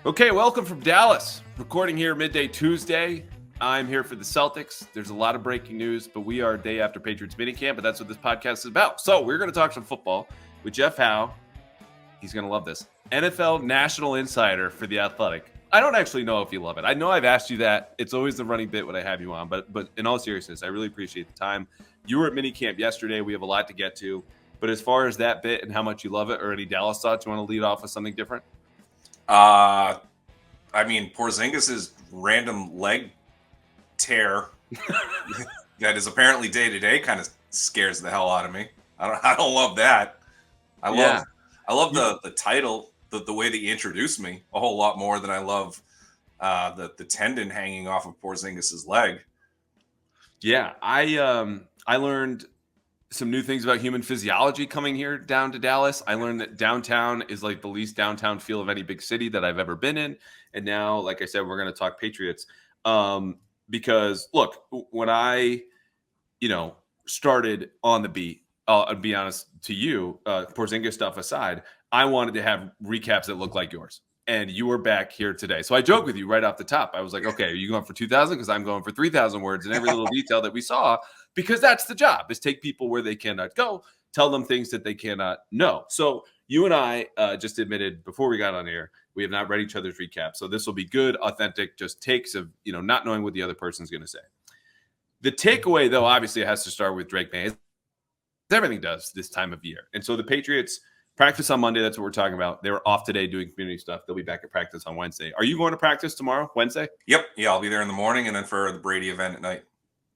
Okay, welcome from Dallas. Recording here midday Tuesday. I'm here for the Celtics. There's a lot of breaking news, but we are a day after Patriots minicamp, but that's what this podcast is about. So we're going to talk some football with Jeff Howe. He's going to love this. NFL National Insider for The Athletic. I don't actually know if you love it. I know I've asked you that. It's always the running bit when I have you on, but in all seriousness, I really appreciate the time. You were at minicamp yesterday. We have a lot to get to. But as far as that bit and how much you love it, or any Dallas thoughts, you want to lead off with something different? I mean, Porzingis' random leg tear that is apparently day to day kind of scares the hell out of me. I don't love that. I love the title, the way that you introduced me a whole lot more than I love the tendon hanging off of Porzingis' leg. Yeah, I learned some new things about human physiology coming here down to Dallas. I learned that downtown is like the least downtown feel of any big city that I've ever been in. And now, like I said, we're going to talk Patriots. Because look, when I, started on the beat, I'll be honest to you, Porzingis stuff aside, I wanted to have recaps that look like yours. And you were back here today. So I joked with you right off the top. I was like, okay, are you going for 2,000? Because I'm going for 3,000 words and every little detail that we saw, because that's the job, is take people where they cannot go, tell them things that they cannot know. So you and I just admitted before we got on air, we have not read each other's recap. So this will be good, authentic, just takes of, not knowing what the other person's going to say. The takeaway, though, obviously it has to start with Drake Maye. Everything does this time of year. And so the Patriots practice on Monday. That's what we're talking about. They were off today doing community stuff. They'll be back at practice on Wednesday. Are you going to practice tomorrow, Wednesday? Yep. Yeah, I'll be there in the morning and then for the Brady event at night.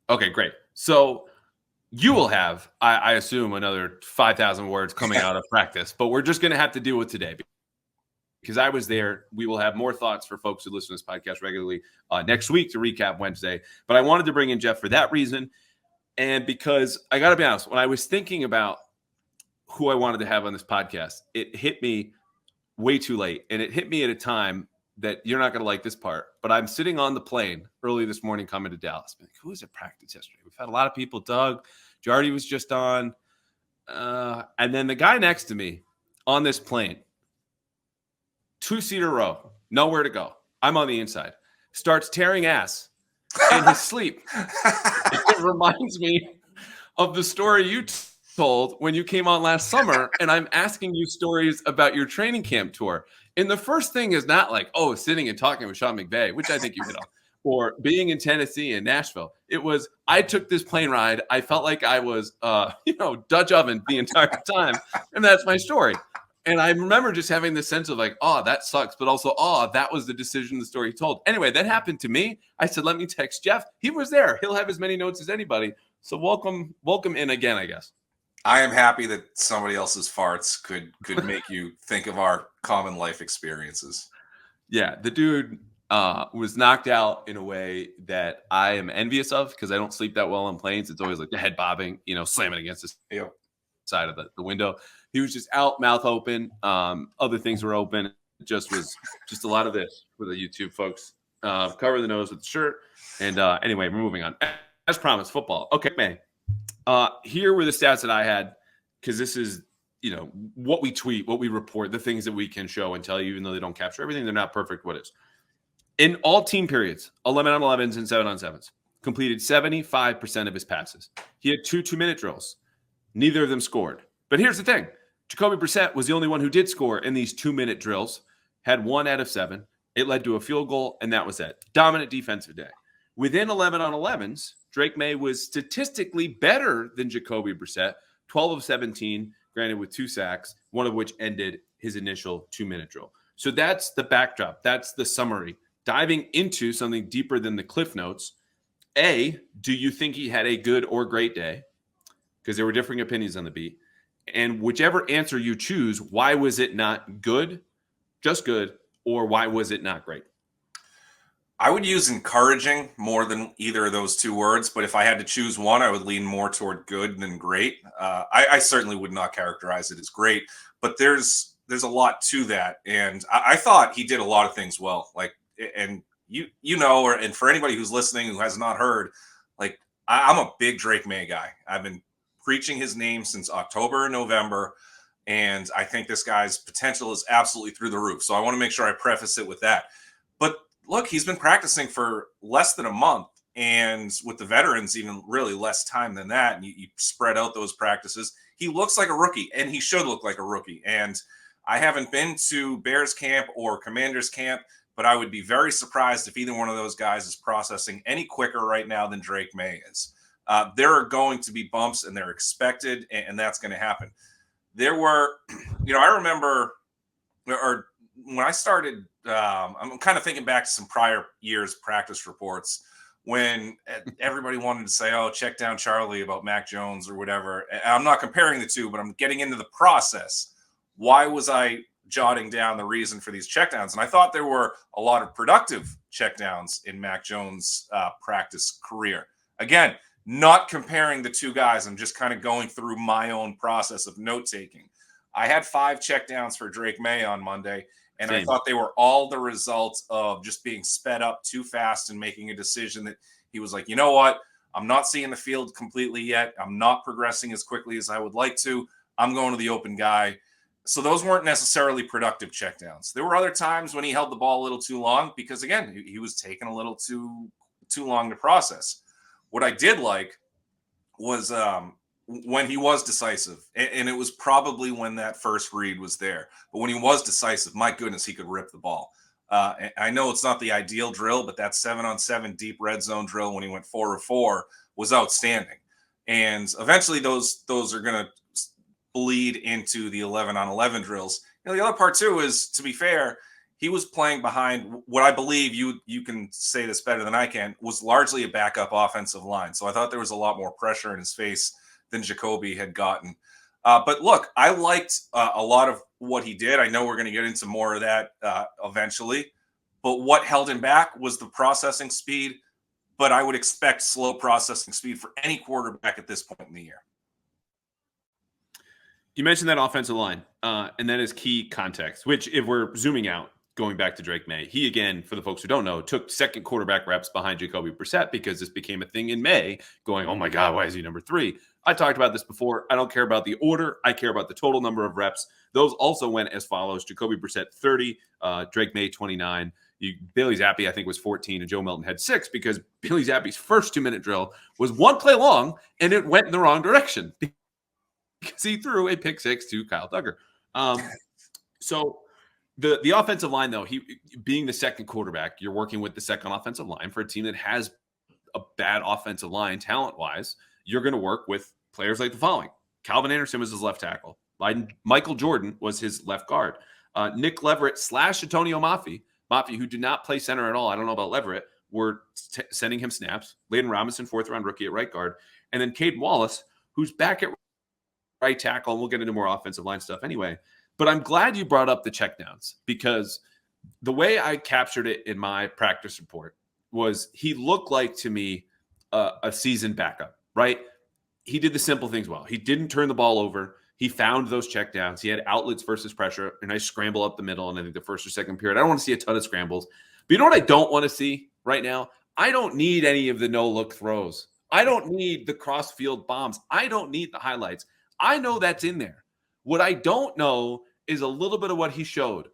Okay, great. So you will have, I assume, another 5,000 words coming out of practice, but we're just going to have to deal with today because I was there. We will have more thoughts for folks who listen to this podcast regularly next week to recap Wednesday. But I wanted to bring in Jeff for that reason. And because I got to be honest, when I was thinking about who I wanted to have on this podcast, it hit me way too late. And it hit me at a time that you're not going to like this part, but I'm sitting on the plane early this morning coming to Dallas. Like, who was at practice yesterday? We've had a lot of people. Doug, Jardy was just on. And then the guy next to me on this plane, 2-seater row, nowhere to go. I'm on the inside, starts tearing ass in his sleep. It reminds me of the story you told when you came on last summer, and I'm asking you stories about your training camp tour. And the first thing is not like, sitting and talking with Sean McVay, which I think you hit on, or being in Tennessee and Nashville. It was, I took this plane ride. I felt like I was, Dutch oven the entire time. And that's my story. And I remember just having this sense of like, that sucks. But also, that was the decision, the story he told. Anyway, that happened to me. I said, let me text Jeff. He was there. He'll have as many notes as anybody. So welcome in again, I guess. I am happy that somebody else's farts could make you think of our common life experiences. Yeah, the dude was knocked out in a way that I am envious of because I don't sleep that well on planes. It's always like the head bobbing, slamming against the side of the window. He was just out, mouth open. Other things were open. It just was just a lot of this for the YouTube folks. Cover the nose with the shirt. And anyway, we're moving on. As promised, football. Okay, man. Here were the stats that I had, because this is, what we tweet, what we report, the things that we can show and tell you, even though they don't capture everything. They're not perfect. What is? In all team periods, 11 on 11s and 7 on 7s, completed 75% of his passes. He had 2 2-minute drills. Neither of them scored. But here's the thing. Jacoby Brissett was the only one who did score in these 2-minute drills, had 1 out of 7. It led to a field goal, and that was it. Dominant defensive day. Within 11 on 11s, Drake Maye was statistically better than Jacoby Brissett, 12 of 17, granted with 2 sacks, one of which ended his initial 2-minute drill. So that's the backdrop. That's the summary. Diving into something deeper than the cliff notes. A, do you think he had a good or great day? Because there were differing opinions on the beat. And whichever answer you choose, why was it not good, just good, or why was it not great? I would use encouraging more than either of those 2 words, but if I had to choose one, I would lean more toward good than great. I certainly would not characterize it as great, but there's a lot to that, and I thought he did a lot of things well. Like, and and for anybody who's listening who has not heard, like, I'm a big Drake Maye guy. I've been preaching his name since October and November. And I think this guy's potential is absolutely through the roof. So I want to make sure I preface it with that. But look, he's been practicing for less than a month. And with the veterans, even really less time than that. And you spread out those practices. He looks like a rookie, and he should look like a rookie. And I haven't been to Bears camp or Commanders camp, but I would be very surprised if either one of those guys is processing any quicker right now than Drake Maye is. There are going to be bumps, and they're expected, and that's going to happen. There were, I remember, or when I started, I'm kind of thinking back to some prior years' practice reports when everybody wanted to say, oh, check down Charlie about Mac Jones or whatever. I'm not comparing the two, but I'm getting into the process. Why was I jotting down the reason for these checkdowns? And I thought there were a lot of productive checkdowns in Mac Jones' practice career. Again, not comparing the two guys. I'm just kind of going through my own process of note-taking. I had 5 checkdowns for Drake Maye on Monday, and I thought they were all the results of just being sped up too fast and making a decision that he was like, you know what? I'm not seeing the field completely yet. I'm not progressing as quickly as I would like to. I'm going to the open guy. So those weren't necessarily productive checkdowns. There were other times when he held the ball a little too long because, again, he was taking a little too long to process. What I did like was when he was decisive, and it was probably when that first read was there. But when he was decisive, my goodness, he could rip the ball. I know it's not the ideal drill, but that 7-on-7 deep red zone drill when he went 4 of 4 was outstanding. And eventually those are going to bleed into the 11-on-11 drills. The other part too is, to be fair, he was playing behind what I believe, you can say this better than I can, was largely a backup offensive line. So I thought there was a lot more pressure in his face than Jacoby had gotten. But look, I liked a lot of what he did. I know we're going to get into more of that eventually. But what held him back was the processing speed. But I would expect slow processing speed for any quarterback at this point in the year. You mentioned that offensive line, and that is key context, which if we're zooming out, going back to Drake Maye, he, again, for the folks who don't know, took second quarterback reps behind Jacoby Brissett because this became a thing in May, going, oh my God, why is he number 3? I talked about this before. I don't care about the order. I care about the total number of reps. Those also went as follows. Jacoby Brissett, 30, Drake Maye, 29. Bailey Zappi, I think, was 14, and Joe Milton had 6 because Bailey Zappi's first 2-minute drill was 1 play long, and it went in the wrong direction because he threw a pick 6 to Kyle Duggar. So the offensive line, though, he being the second quarterback, you're working with the second offensive line for a team that has a bad offensive line talent-wise. You're going to work with players like the following. Calvin Anderson was his left tackle. Michael Jordan was his left guard. Nick Leverett / Antonio Mafi, who did not play center at all, I don't know about Leverett, were sending him snaps. Layden Robinson, 4th-round rookie at right guard. And then Caden Wallace, who's back at right tackle, and we'll get into more offensive line stuff anyway. But I'm glad you brought up the checkdowns because the way I captured it in my practice report was he looked like, to me, a seasoned backup, right? He did the simple things well. He didn't turn the ball over. He found those checkdowns. He had outlets versus pressure, a nice scramble up the middle, and I think the first or second period. I don't want to see a ton of scrambles. But you know what I don't want to see right now? I don't need any of the no-look throws. I don't need the cross-field bombs. I don't need the highlights. I know that's in there. What I don't know is a little bit of what he showed.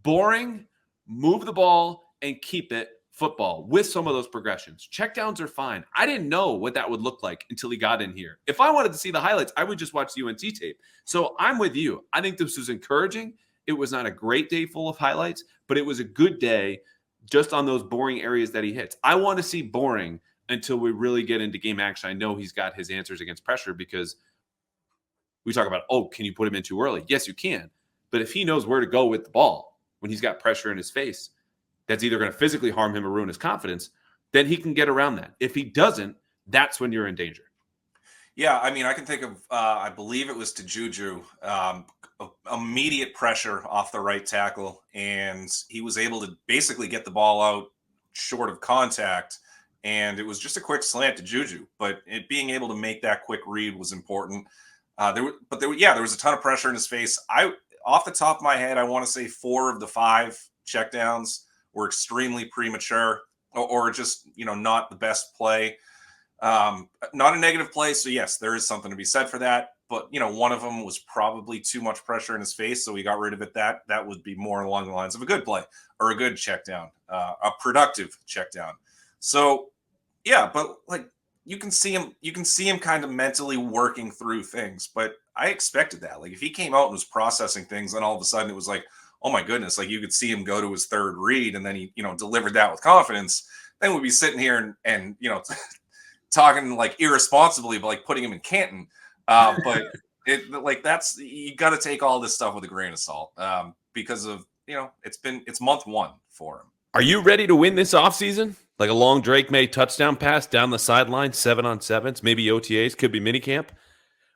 Boring, move the ball, and keep it football with some of those progressions. Checkdowns are fine. I didn't know what that would look like until he got in here. If I wanted to see the highlights, I would just watch the UNC tape. So I'm with you. I think this was encouraging. It was not a great day full of highlights, but it was a good day just on those boring areas that he hits. I want to see boring until we really get into game action. I know he's got his answers against pressure because we talk about, oh, can you put him in too early? Yes, you can. But if he knows where to go with the ball when he's got pressure in his face, that's either going to physically harm him or ruin his confidence, then he can get around that. If he doesn't, that's when you're in danger. Yeah, I mean, I can think of, I believe it was to Juju, immediate pressure off the right tackle, and he was able to basically get the ball out short of contact, and it was just a quick slant to Juju. But being able to make that quick read was important. There was a ton of pressure in his face. Off the top of my head, I want to say 4 of the 5 checkdowns were extremely premature or just, not the best play. Not a negative play. So yes, there is something to be said for that. but one of them was probably too much pressure in his face, so we got rid of it. That would be more along the lines of a good play or a good check down, a productive check down. So yeah, but like you can see him kind of mentally working through things. But I expected that. Like if he came out and was processing things, then all of a sudden it was like, oh my goodness, like you could see him go to his third read and then he delivered that with confidence. Then we'd be sitting here and talking like irresponsibly, but like putting him in Canton. But that's, you got to take all this stuff with a grain of salt because of it's month one for him. Are you ready to win this offseason? Like a long Drake Maye touchdown pass down the sideline, 7-on-7s, maybe OTAs, could be minicamp.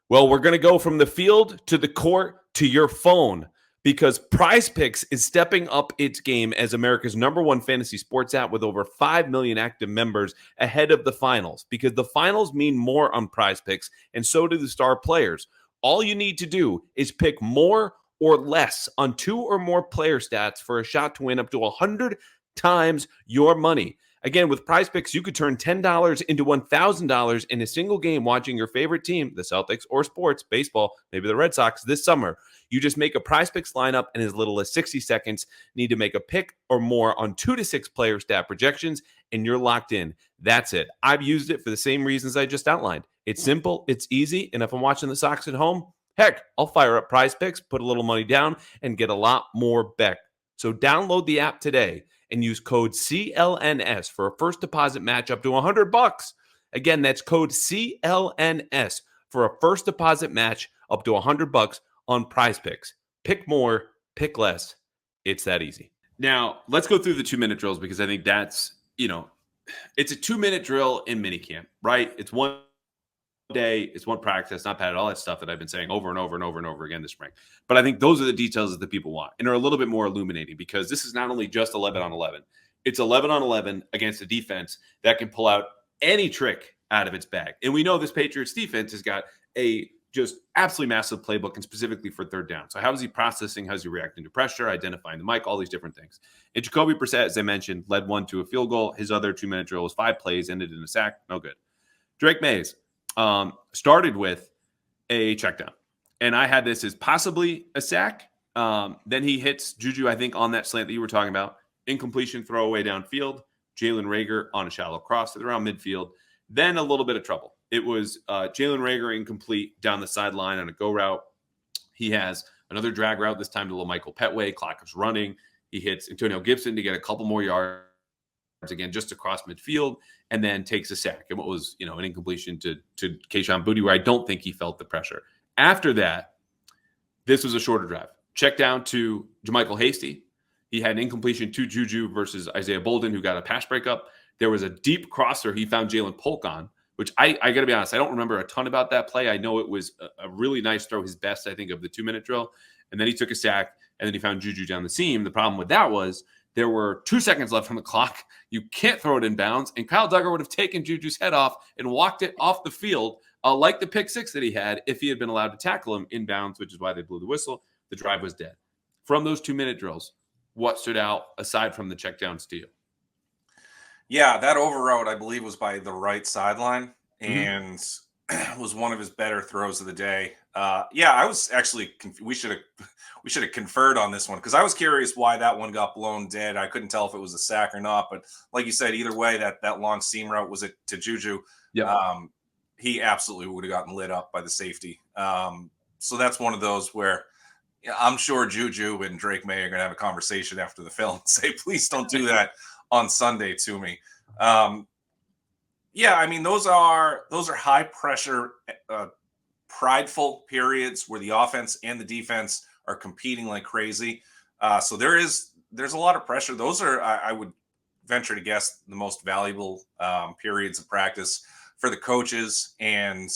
Well, we're going to go from the field to the court to your phone because PrizePicks is stepping up its game as America's #1 fantasy sports app with over 5 million active members ahead of the finals, because the finals mean more on PrizePicks, and so do the star players. All you need to do is pick more or less on 2 or more player stats for a shot to win up to 100 times your money. Again, with PrizePicks, you could turn $10 into $1,000 in a single game watching your favorite team, the Celtics or sports, baseball, maybe the Red Sox, this summer. You just make a PrizePicks lineup in as little as 60 seconds, need to make a pick or more on 2 to 6 player stat projections, and you're locked in. That's it. I've used it for the same reasons I just outlined. It's simple, it's easy, and if I'm watching the Sox at home, heck, I'll fire up PrizePicks, put a little money down, and get a lot more back. So download the app today and use code CLNS for a first deposit match up to $100. Again, that's code CLNS for a first deposit match up to $100 on PrizePicks. Pick more, pick less. It's that easy. Now, let's go through the 2-minute drills because I think that's, it's a 2-minute drill in minicamp, right? It's one day, it's one practice, not padded, all that stuff that I've been saying over and over and over and over again this spring. But I think those are the details that people want and are a little bit more illuminating because this is not only just 11 on 11, it's 11 on 11 against a defense that can pull out any trick out of its bag. And we know this Patriots defense has got a just absolutely massive playbook and specifically for third down. So how is he processing? How's he reacting to pressure, identifying the mic, all these different things. And Jacoby Brissett, as I mentioned, led one to a field goal. His other 2-minute drill was 5 plays, ended in a sack. No good. Drake Maye started with a check down. And I had this as possibly a sack. Then he hits Juju, I think, on that slant that you were talking about. Incompletion, throwaway downfield. Jalen Reagor on a shallow cross at around midfield. Then a little bit of trouble. It was Jalen Reagor incomplete down the sideline on a go route. He has another drag route, this time to LaMichael Petway. Clock is running. He hits Antonio Gibson to get a couple more yards, again, just across midfield, and then takes a sack. And what was, an incompletion to Kayshon Boutte, where I don't think he felt the pressure. After that, this was a shorter drive. Check down to JaMychal Hasty. He had an incompletion to Juju versus Isaiah Bolden, who got a pass breakup. There was a deep crosser he found Jalen Polk on, which I got to be honest, I don't remember a ton about that play. I know it was a really nice throw, his best, I think, of the 2-minute drill. And then he took a sack, and then he found Juju down the seam. The problem with that was there were 2 seconds left on the clock. You can't throw it in bounds. And Kyle Duggar would have taken Juju's head off and walked it off the field like the pick six that he had if he had been allowed to tackle him in bounds, which is why they blew the whistle. The drive was dead. From those 2-minute drills, what stood out aside from the check down steal? Yeah, that over route, I believe, was by the right sideline and was one of his better throws of the day. I was actually we should have conferred on this one because I was curious why that one got blown dead. I couldn't tell if it was a sack or not, but like you said, either way, that long seam route was it to Juju. Yeah, he absolutely would have gotten lit up by the safety. So that's one of those where I'm sure Juju and Drake Maye are going to have a conversation after the film and say, please don't do that on Sunday to me. Those are high pressure, prideful periods where the offense and the defense are competing like crazy. So there's a lot of pressure. Those are, I would venture to guess, the most valuable periods of practice for the coaches, and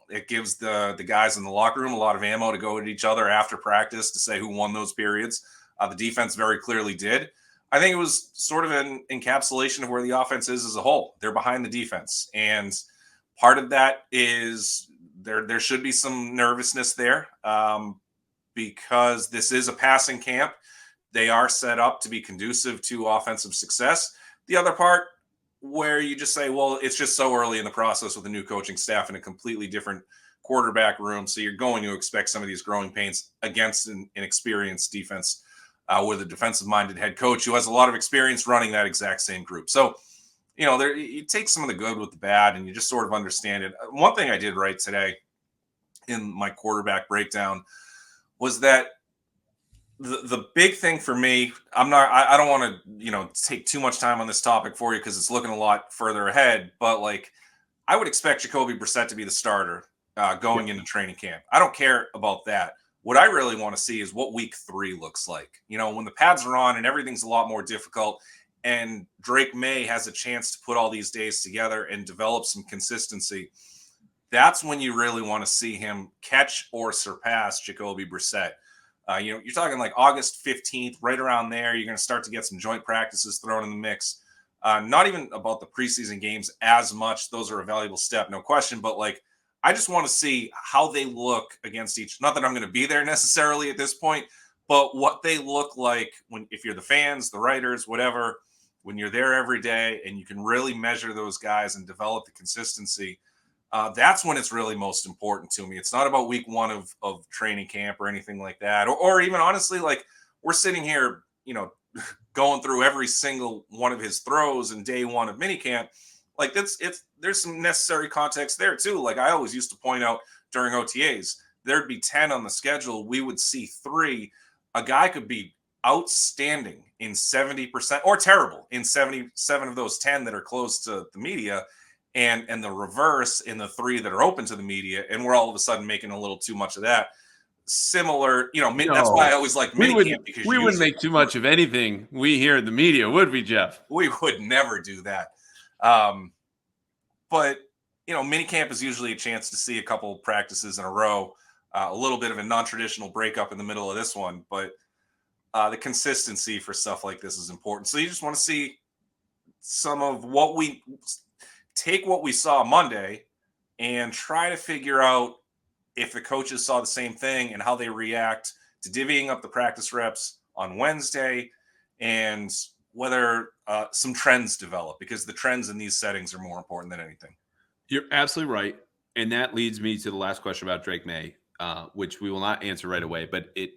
it gives the guys in the locker room a lot of ammo to go at each other after practice to say who won those periods. The defense very clearly did. I think it was sort of an encapsulation of where the offense is as a whole. They're behind the defense. And part of that is there should be some nervousness there because this is a passing camp. They are set up to be conducive to offensive success. The other part where you just say, well, it's just so early in the process with a new coaching staff and a completely different quarterback room, so you're going to expect some of these growing pains against an experienced defense with a defensive-minded head coach who has a lot of experience running that exact same group. So, you take some of the good with the bad, and you just sort of understand it. One thing I did write today in my quarterback breakdown was that the big thing for me, I don't want to, take too much time on this topic for you because it's looking a lot further ahead, but like I would expect Jacoby Brissett to be the starter going into training camp. I don't care about that. What I really want to see is what week 3 looks like. When the pads are on and everything's a lot more difficult and Drake Maye has a chance to put all these days together and develop some consistency. That's when you really want to see him catch or surpass Jacoby Brissett. You're talking like August 15th, right around there. You're going to start to get some joint practices thrown in the mix. Not even about the preseason games as much. Those are a valuable step, no question. But like, I just want to see how they look against each. Not that I'm going to be there necessarily at this point, but what they look like if you're the fans, the writers, whatever, when you're there every day and you can really measure those guys and develop the consistency. That's when it's really most important to me. It's not about week 1 of training camp or anything like that. Or even honestly, like we're sitting here, going through every single one of his throws in day 1 of minicamp. Like there's some necessary context there too. Like I always used to point out during OTAs, there'd be 10 on the schedule. We would see 3. A guy could be outstanding in 70% or terrible in 77 of those 10 that are close to the media. And the reverse in the 3 that are open to the media, and we're all of a sudden making a little too much of that. Similar, that's why I always like minicamp because we wouldn't make too much of anything we hear in the media, would we, Jeff? We would never do that. But minicamp is usually a chance to see a couple of practices in a row, a little bit of a non-traditional breakup in the middle of this one, but the consistency for stuff like this is important. So you just want to see some of what we take what we saw Monday and try to figure out if the coaches saw the same thing and how they react to divvying up the practice reps on Wednesday and whether some trends develop, because the trends in these settings are more important than anything. You're absolutely right. And that leads me to the last question about Drake Maye, which we will not answer right away, but it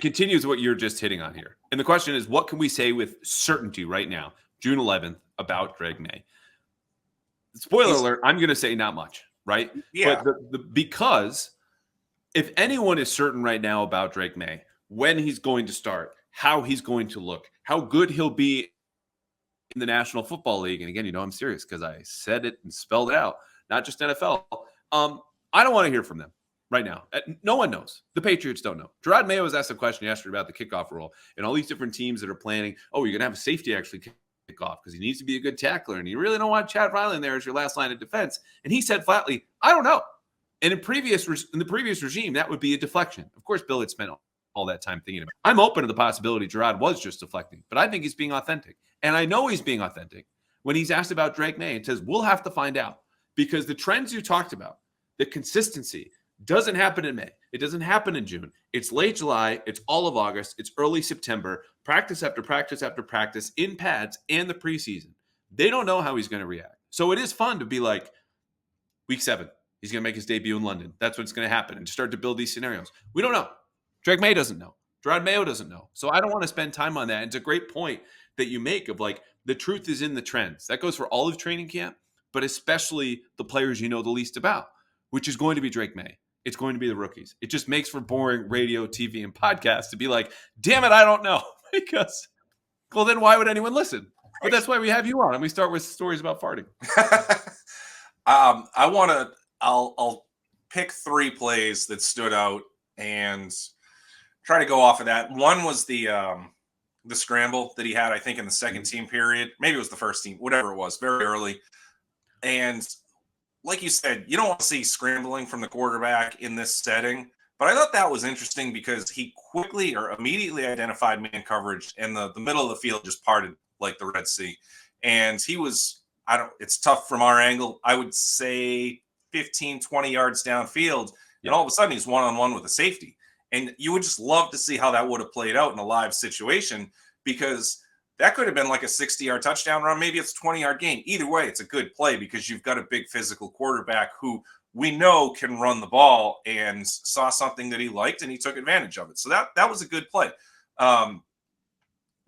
continues what you're just hitting on here. And the question is, what can we say with certainty right now, June 11th, about Drake Maye? Spoiler alert, I'm going to say not much, right? Yeah. But because if anyone is certain right now about Drake Maye, when he's going to start, how he's going to look, how good he'll be in the National Football League, and again, I'm serious because I said it and spelled it out, not just NFL. I don't want to hear from them right now. No one knows. The Patriots don't know. Judon Mayo was asked a question yesterday about the kickoff rule and all these different teams that are planning, you're going to have a safety actually kick off because he needs to be a good tackler, and you really don't want Chad Riley there as your last line of defense. And he said flatly, I don't know. And in the previous regime, that would be a deflection. Of course, Bill had spent all that time thinking about it. I'm open to the possibility Judon was just deflecting, but I think he's being authentic. And I know he's being authentic when he's asked about Drake Maye and says, we'll have to find out, because the trends you talked about, the consistency, doesn't happen in May. It doesn't happen in June. It's late July. It's all of August. It's early September. Practice after practice after practice in pads and the preseason. They don't know how he's going to react. So it is fun to be like, week 7, he's going to make his debut in London. That's what's going to happen. And start to build these scenarios. We don't know. Drake Maye doesn't know. Judon Mayo doesn't know. So I don't want to spend time on that. And it's a great point that you make of like, the truth is in the trends. That goes for all of training camp, but especially the players you know the least about, which is going to be Drake Maye. It's going to be the rookies. It just makes for boring radio, TV, and podcasts to be like, damn it, I don't know. Because, well, then why would anyone listen? But that's why we have you on, and we start with stories about farting. I'll pick 3 plays that stood out and try to go off of that. One was the scramble that he had, I think, in the second team period. Maybe it was the first team, whatever it was, very early. And like you said, you don't want to see scrambling from the quarterback in this setting. But I thought that was interesting because he quickly or immediately identified man coverage, and the middle of the field just parted like the Red Sea. And he was, it's tough from our angle, I would say 15, 20 yards downfield. And all of a sudden he's one-on-one with a safety. And you would just love to see how that would have played out in a live situation, because that could have been like a 60-yard touchdown run. Maybe it's a 20-yard gain. Either way, it's a good play because you've got a big physical quarterback who we know can run the ball, and saw something that he liked and he took advantage of it. So that was a good play.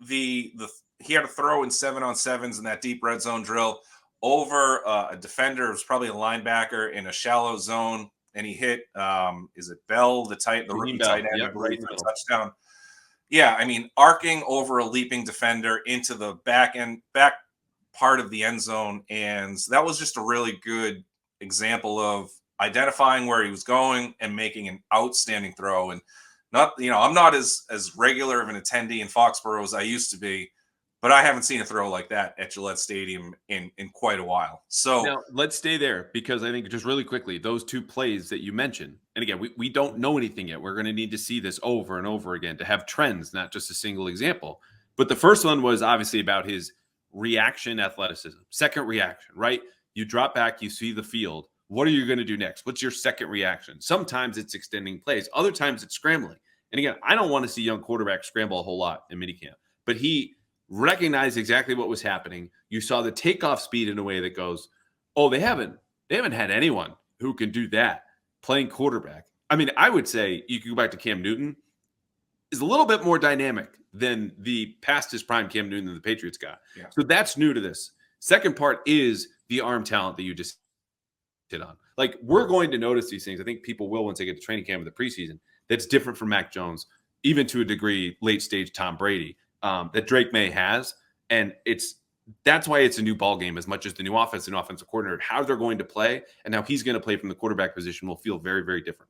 He had a throw in 7-on-7s in that deep red zone drill over a defender. It was probably a linebacker in a shallow zone, and he hit is it Bell, the rookie tight end, I believe, for a touchdown. Yeah, I mean, arcing over a leaping defender into the back part of the end zone, and that was just a really good example of identifying where he was going and making an outstanding throw. And not, I'm not as regular of an attendee in Foxborough as I used to be, but I haven't seen a throw like that at Gillette Stadium in quite a while. So now let's stay there, because I think just really quickly, those two plays that you mentioned, and again, we don't know anything yet. We're going to need to see this over and over again to have trends, not just a single example. But the first one was obviously about his reaction athleticism. Second reaction, right? You drop back, you see the field. What are you going to do next? What's your second reaction? Sometimes it's extending plays. Other times it's scrambling. And again, I don't want to see young quarterbacks scramble a whole lot in minicamp, but he recognized exactly what was happening. You saw the takeoff speed in a way that goes, oh, they haven't had anyone who can do that playing quarterback. I mean, I would say you could go back to Cam Newton, is a little bit more dynamic than the past his prime Cam Newton that the Patriots got. Yeah. So that's new to this. Second part is the arm talent that you just hit on. Like, we're going to notice these things. I think people will once they get to training camp in the preseason. That's different from Mac Jones, even to a degree, late stage Tom Brady, that Drake Maye has. And that's why it's a new ball game as much as the new offense and offensive coordinator. How they're going to play and how he's going to play from the quarterback position will feel very, very different.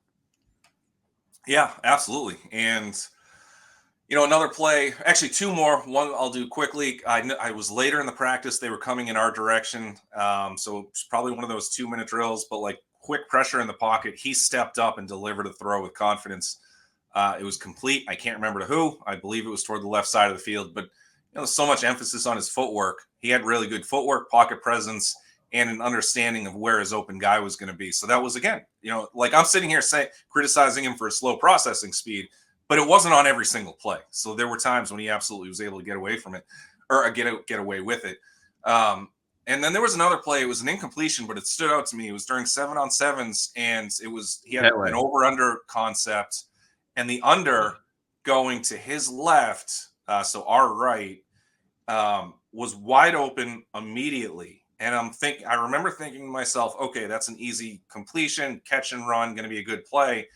Yeah, absolutely. And another play, actually two more. One I'll do quickly. I was later in the practice. They were coming in our direction. So it's probably one of those 2-minute drills, but like quick pressure in the pocket. He stepped up and delivered a throw with confidence. It was complete. I can't remember to who. I believe it was toward the left side of the field, but so much emphasis on his footwork. He had really good footwork, pocket presence, and an understanding of where his open guy was going to be. So that was, again, like I'm sitting here criticizing him for his slow processing speed, but it wasn't on every single play. So there were times when he absolutely was able to get away from it, or get away with it. And then there was another play. It was an incompletion, but it stood out to me. It was during 7-on-7s, and he had an over-under concept, and the under going to his left, so our right, was wide open immediately. And I remember thinking to myself, okay, that's an easy completion, catch and run, going to be a good play.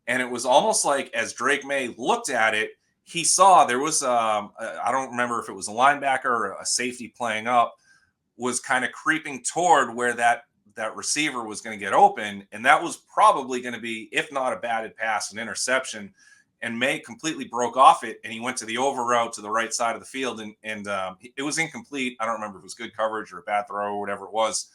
And it was almost like as Drake Maye looked at it, he saw there was, I don't remember if it was a linebacker or a safety playing up, was kind of creeping toward where that receiver was going to get open. And that was probably going to be, if not a batted pass, an interception. And Maye completely broke off it, and he went to the over route to the right side of the field, and it was incomplete. I don't remember if it was good coverage or a bad throw or whatever it was.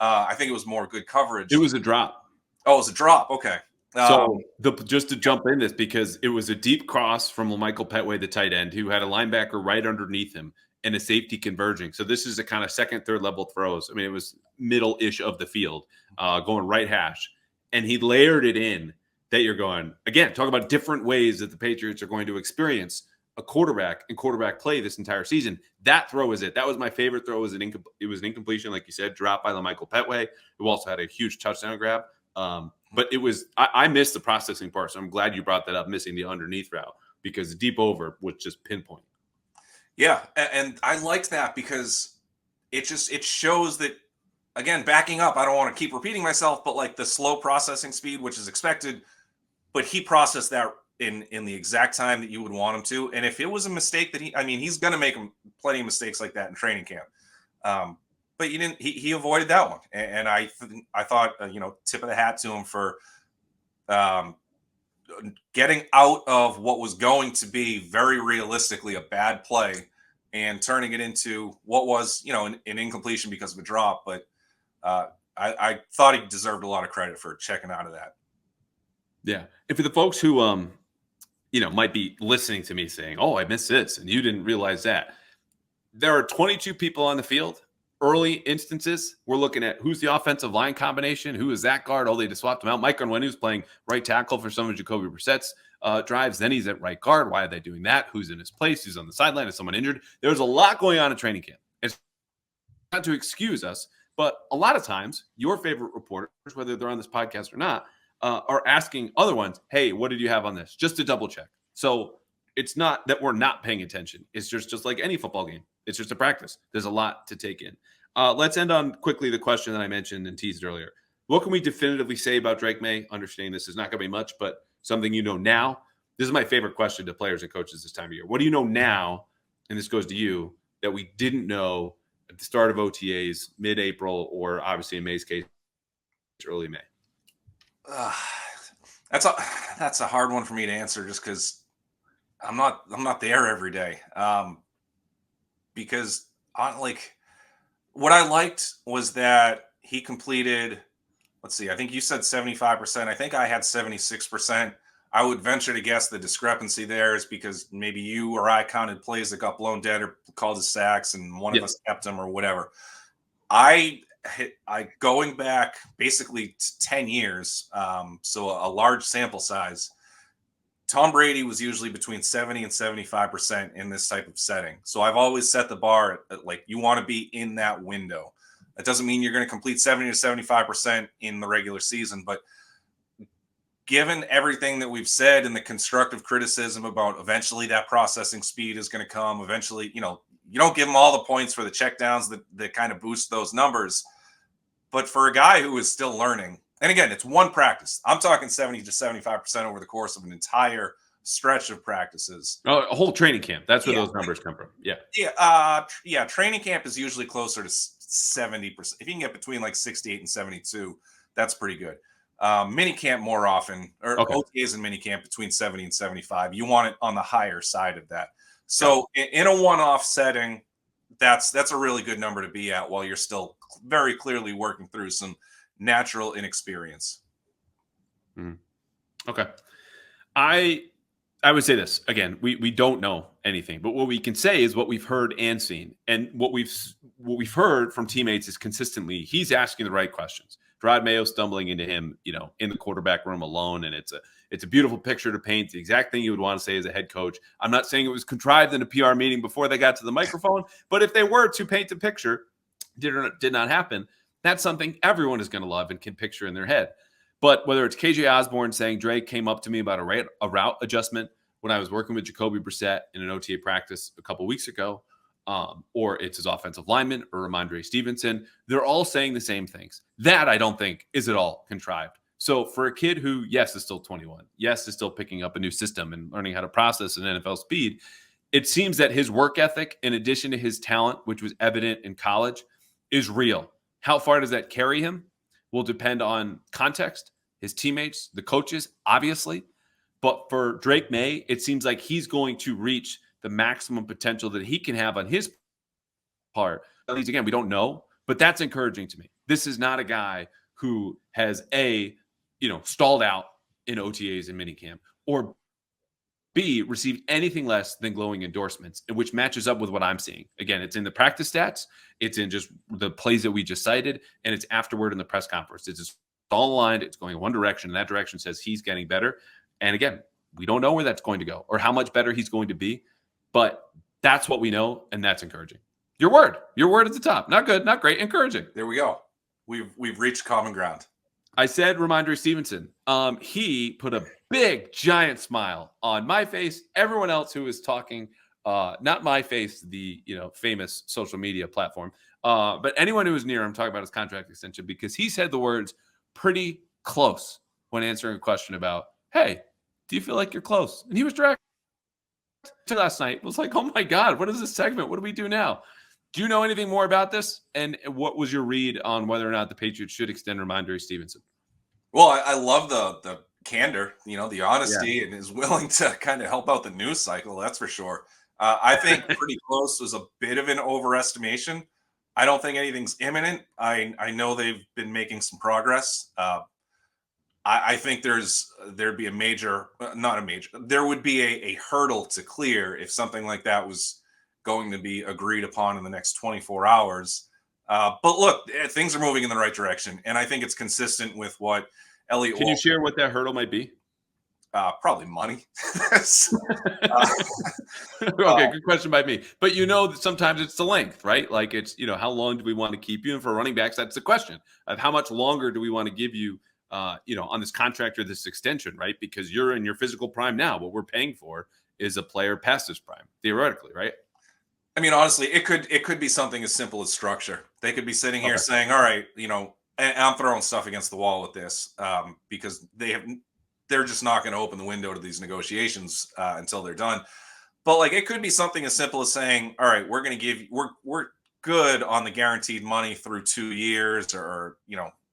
I think it was more good coverage. It was a drop. Oh, it was a drop. Okay. So just to jump in this, because it was a deep cross from Michael Petway, the tight end, who had a linebacker right underneath him and a safety converging. So this is a kind of second, third level throws. I mean, it was middle-ish of the field, going right hash, and he layered it in. That you're going, again, talk about different ways that the Patriots are going to experience a quarterback and quarterback play this entire season. That throw is it. That was my favorite throw. It was an incompletion, like you said, dropped by Michael Petway, who also had a huge touchdown grab. But it was, I missed the processing part, so I'm glad you brought that up, missing the underneath route, because the deep over was just pinpoint. Yeah, and I liked that because it shows that, again, backing up, I don't want to keep repeating myself, but like the slow processing speed, which is expected, but he processed that in the exact time that you would want him to. And if it was a mistake that he's going to make plenty of mistakes like that in training camp. But he avoided that one. And I thought, tip of the hat to him for getting out of what was going to be very realistically a bad play and turning it into what was, an incompletion because of a drop. But I thought he deserved a lot of credit for checking out of that. Yeah. And for the folks who, might be listening to me saying, oh, I missed this, and you didn't realize that. There are 22 people on the field. Early instances, we're looking at who's the offensive line combination, who is that guard. Oh, they just swapped him out. Mike Onwenu's playing right tackle for some of Jacoby Brissett's drives. Then he's at right guard. Why are they doing that? Who's in his place? Who's on the sideline? Is someone injured? There's a lot going on in training camp. It's not to excuse us, But a lot of times, your favorite reporters, whether they're on this podcast or not, are asking other ones, hey, what did you have on this? Just to double check. So it's not that we're not paying attention. It's just like any football game. It's just a practice. There's a lot to take in. Let's end on quickly the question that I mentioned and teased earlier. What can we definitively say about Drake Maye? Understanding this is not going to be much, but something you know now. This is my favorite question to players and coaches this time of year. What do you know now, and this goes to you, that we didn't know at the start of OTAs, mid-April, or obviously in May's case, early May? That's a hard one for me to answer just because I'm not there every day. Because what I liked was that he completed, let's see, I think you said 75%. I think I had 76%. I would venture to guess the discrepancy there is because maybe you or I counted plays that got blown dead or called as sacks and one of us kept them or whatever. I going back basically 10 years, so a large sample size, Tom Brady was usually between 70 and 75% in this type of setting. So I've always set the bar at, like, you want to be in that window. That doesn't mean you're going to complete 70 to 75% in the regular season, but given everything that we've said and the constructive criticism about eventually that processing speed is going to come, eventually, you don't give them all the points for the checkdowns that kind of boost those numbers. But for a guy who is still learning, and again, it's one practice. I'm talking 70 to 75% over the course of an entire stretch of practices. Oh, a whole training camp. That's where those numbers come from. Yeah. Training camp is usually closer to 70%. If you can get between like 68 and 72, that's pretty good. Minicamp more often, or OTAs and minicamp between 70 and 75. You want it on the higher side of that. So in a one-off setting, that's a really good number to be at while you're still very clearly working through some natural inexperience. Okay. I would say this again, we don't know anything, but what we can say is what we've heard and seen. And what we've heard from teammates is consistently he's asking the right questions. Rod Mayo stumbling into him, in the quarterback room alone, and it's a beautiful picture to paint. The exact thing you would want to say as a head coach. I'm not saying it was contrived in a PR meeting before they got to the microphone, but if they were to paint the picture, did not happen. That's something everyone is going to love and can picture in their head. But whether it's KJ Osborne saying Drake came up to me about a route adjustment when I was working with Jacoby Brissett in an OTA practice a couple weeks ago, or it's his offensive lineman or Rhamondre Stevenson, they're all saying the same things. That I don't think is at all contrived. So for a kid who, yes, is still 21, yes, is still picking up a new system and learning how to process an NFL speed, it seems that his work ethic, in addition to his talent, which was evident in college, is real. How far does that carry him will depend on context, his teammates, the coaches, obviously. But for Drake Maye, it seems like he's going to reach the maximum potential that he can have on his part. At least, again, we don't know, but that's encouraging to me. This is not a guy who has stalled out in OTAs and minicamp, or B, received anything less than glowing endorsements, which matches up with what I'm seeing. Again, it's in the practice stats, it's in just the plays that we just cited, and it's afterward in the press conference. It's just all aligned. It's going in one direction, and that direction says he's getting better. And again, we don't know where that's going to go or how much better he's going to be, but that's what we know, and that's encouraging. Your word at the top. Not good, not great, encouraging. There we go. We've reached common ground. I said Rhamondre Stevenson. He put a big, giant smile on my face. Everyone else who is talking, not my face, the famous social media platform, but anyone who was near him talking about his contract extension, because he said the words pretty close when answering a question about, hey, do you feel like you're close? And he was direct. Last night was like, oh my God, what is this segment? What do we do now? Do you know anything more about this? And what was your read on whether or not the Patriots should extend Rhamondre Stevenson? Well, I love the candor, the honesty, and is willing to kind of help out the news cycle. That's for sure. I think pretty close was a bit of an overestimation. I don't think anything's imminent. I know they've been making some progress. I think there'd be there would be a hurdle to clear if something like that was going to be agreed upon in the next 24 hours. But look, things are moving in the right direction. And I think it's consistent with what Elliot. Can you share what that hurdle might be? Probably money. Okay, good question by me. But that sometimes it's the length, right? Like it's, how long do we want to keep you? And for running backs, that's the question of how much longer do we want to give you, on this contract or this extension, right? Because you're in your physical prime now. What we're paying for is a player past his prime, theoretically, right? I mean, honestly, it could be something as simple as structure. They could be sitting here Okay. saying, "All right, and I'm throwing stuff against the wall with this because they're just not going to open the window to these negotiations until they're done." But like, it could be something as simple as saying, "All right, we're going to give we're good on the guaranteed money through 2 years, or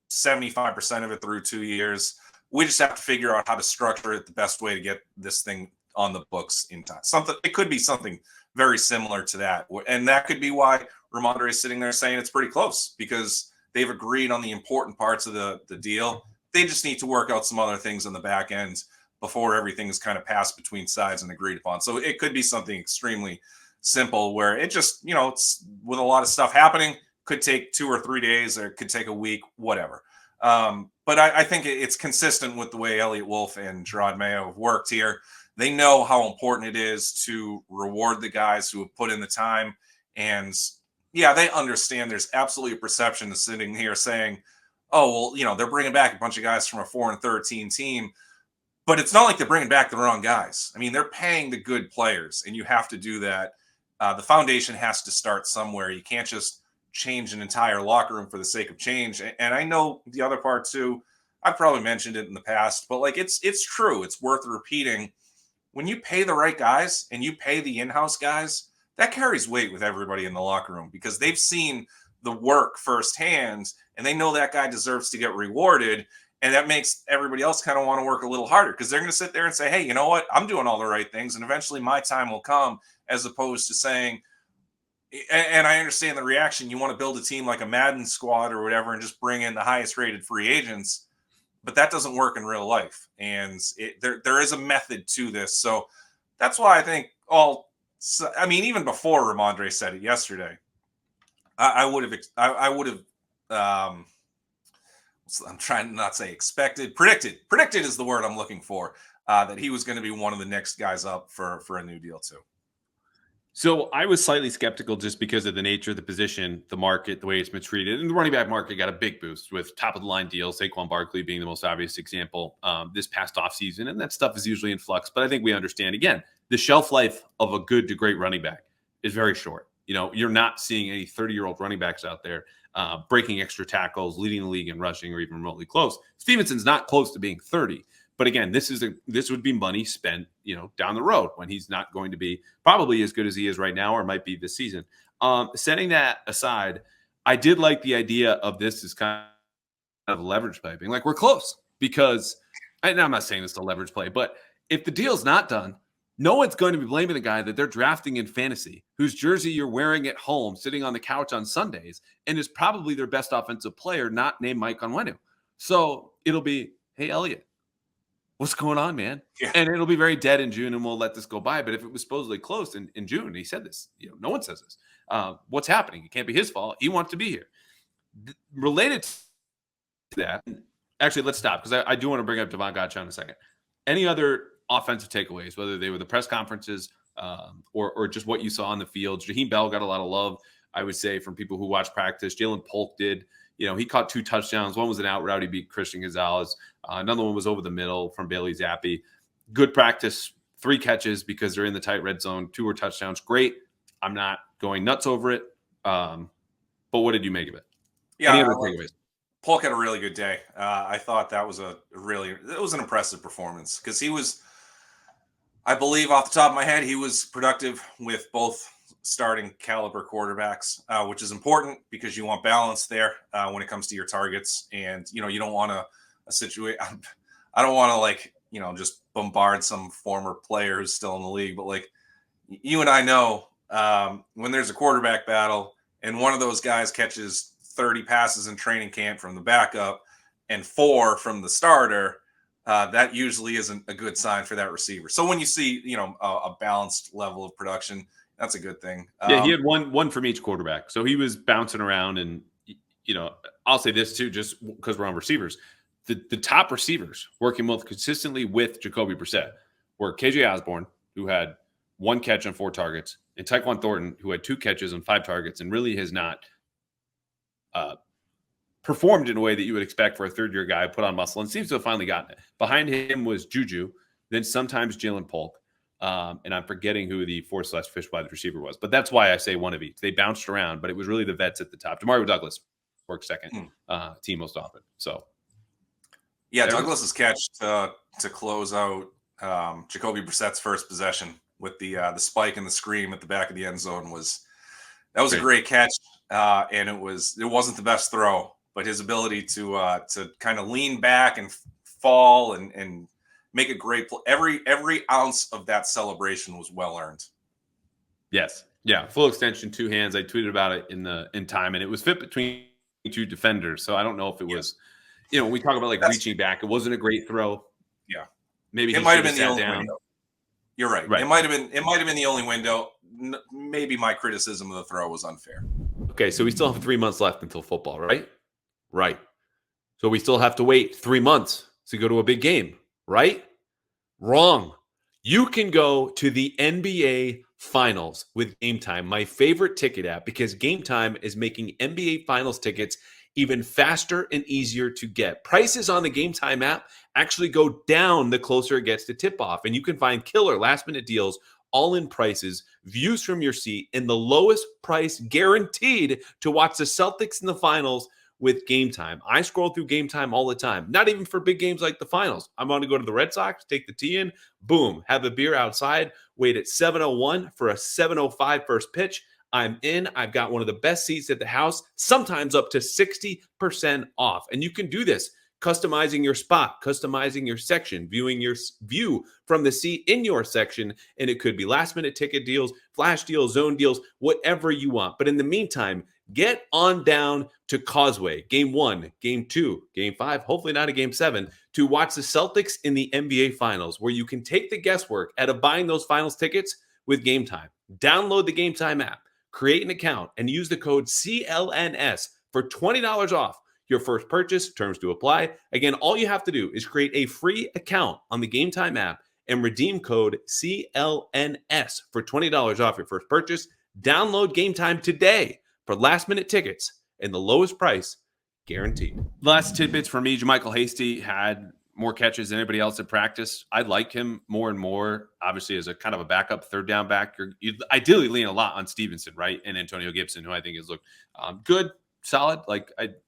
75% of it through 2 years. We just have to figure out how to structure it the best way to get this thing on the books in time." It could be something very similar to that, and that could be why Rhamondre is sitting there saying it's pretty close, because they've agreed on the important parts of the deal. They just need to work out some other things on the back end before everything is kind of passed between sides and agreed upon. So it could be something extremely simple where it just, it's with a lot of stuff happening, could take 2 or 3 days, or it could take a week, whatever. But I think it's consistent with the way Elliott Wolf and Judon Maye have worked here. They know how important it is to reward the guys who have put in the time. And yeah, they understand there's absolutely a perception of sitting here saying, "Oh, well, they're bringing back a bunch of guys from a 4-13 team." But it's not like they're bringing back the wrong guys. I mean, they're paying the good players, and you have to do that. The foundation has to start somewhere. You can't just change an entire locker room for the sake of change. And I know the other part too, I've probably mentioned it in the past, but like it's true. It's worth repeating. When you pay the right guys and you pay the in-house guys, that carries weight with everybody in the locker room, because they've seen the work firsthand and they know that guy deserves to get rewarded. And that makes everybody else kind of want to work a little harder, because they're going to sit there and say, "Hey, you know what? I'm doing all the right things, and eventually my time will come," as opposed to saying, and I understand the reaction, you want to build a team like a Madden squad or whatever and just bring in the highest rated free agents. But that doesn't work in real life. And there is a method to this. So that's why I think even before Rhamondre said it yesterday, I would have, I'm trying to not say expected, predicted is the word I'm looking for, that he was going to be one of the next guys up for a new deal too. So I was slightly skeptical just because of the nature of the position, the market, the way it's been treated. And the running back market got a big boost with top-of-the-line deals, Saquon Barkley being the most obvious example this past offseason. And that stuff is usually in flux. But I think we understand, again, the shelf life of a good to great running back is very short. You're not seeing any 30-year-old running backs out there breaking extra tackles, leading the league in rushing, or even remotely close. Stevenson's not close to being 30. But again, this would be money spent, down the road when he's not going to be probably as good as he is right now, or might be this season. Setting that aside, I did like the idea of this as kind of leverage play, being like, we're close, because, and I'm not saying it's a leverage play, but if the deal's not done, no one's going to be blaming the guy that they're drafting in fantasy, whose jersey you're wearing at home, sitting on the couch on Sundays, and is probably their best offensive player, not named Mike Onwenu. So it'll be, "Hey, Elliott, what's going on, man?" Yeah. And it'll be very dead in June, and we'll let this go by. But if it was supposedly close in June, and he said this, no one says this. What's happening? It can't be his fault. He wants to be here. Related to that, actually, let's stop, because I do want to bring up Devon Gotcha in a second. Any other offensive takeaways, whether they were the press conferences or just what you saw on the field? Jaheim Bell got a lot of love, I would say, from people who watch practice. Jalen Polk did. He caught 2 touchdowns. One was an out route. He beat Christian Gonzalez. Another one was over the middle from Bailey Zappi. Good practice. 3 catches because they're in the tight red zone. 2 were touchdowns. Great. I'm not going nuts over it. But what did you make of it? Yeah, Any other takeaways? Polk had a really good day. I thought that was it was an impressive performance, because he was, I believe off the top of my head, he was productive with both starting caliber quarterbacks, which is important because you want balance there when it comes to your targets. And, you don't want a situation. I don't want to just bombard some former player who's still in the league, but like you and I know, when there's a quarterback battle and one of those guys catches 30 passes in training camp from the backup and 4 from the starter, that usually isn't a good sign for that receiver. So when you see, a balanced level of production, that's a good thing. Yeah, he had one from each quarterback. So he was bouncing around. And, I'll say this too, just because we're on receivers. Devon Gotcha, 2 touchdowns, 1 was an out route. He beat Christian Gonzalez. Another one was over the middle from Bailey Zappi. Good practice. 3 catches because they're in the tight red zone. 2 were touchdowns. Great. I'm not going nuts over it. Any other takeaways? the top receivers working most consistently with Jacoby Brissett were KJ Osborne, who had 1 catch on 4 targets, and Tyquan Thornton, who had 2 catches on 5 targets and really has not performed in a way that you would expect for a third-year guy, put on muscle, and seems to have finally gotten it. Behind him was Juju, then sometimes Jalen Polk, and I'm forgetting who the 4/5 wide receiver was. But that's why I say one of each. They bounced around, but it was really the vets at the top. Demario Douglas worked second team most often. So, yeah, Douglas's catch to close out Jacoby Brissett's first possession with the spike and the scream at the back of the end zone was a great catch, and it wasn't the best throw, but his ability to kind of lean back and fall and make a great play. Every ounce of that celebration was well earned. Yes, yeah, full extension, 2 hands. I tweeted about it in time, and it was fit between 2 defenders. So I don't know if it was, when we talk about reaching back, it wasn't a great throw. Yeah, maybe it might have been the only window. You're right. It might have been the only window. Maybe my criticism of the throw was unfair. Okay, so we still have 3 months left until football, right? Right. So we still have to wait 3 months to go to a big game, right? Wrong. You can go to the NBA Finals with GameTime, my favorite ticket app, because GameTime is making NBA Finals tickets even faster and easier to get. Prices on the GameTime app actually go down the closer it gets to tip-off, and you can find killer last-minute deals, all-in prices, views from your seat, and the lowest price guaranteed to watch the Celtics in the finals with GameTime. I scroll through GameTime all the time, not even for big games like the finals. I'm going to go to the Red Sox, take the tee in, boom, have a beer outside, wait at 7:01 for a 7:05 first pitch. I'm in. I've got one of the best seats at the house, sometimes up to 60% off. And you can do this, customizing your spot, customizing your section, viewing your view from the seat in your section. And it could be last-minute ticket deals, flash deals, zone deals, whatever you want. But in the meantime, get on down to Causeway, Game 1, Game 2, Game 5, hopefully not a Game 7, to watch the Celtics in the NBA Finals, where you can take the guesswork out of buying those finals tickets with GameTime. Download the GameTime app, create an account, and use the code CLNS for $20 off your first purchase. Terms to apply. Again, all you have to do is create a free account on the GameTime app and redeem code CLNS for $20 off your first purchase. Download GameTime today for last-minute tickets and the lowest price guaranteed. Last tidbits for me, JaMychal Hasty had more catches than anybody else at practice. I like him more and more, obviously, as a kind of a backup third down back. You ideally lean a lot on Stevenson, right? And Antonio Gibson, who I think has looked good, solid.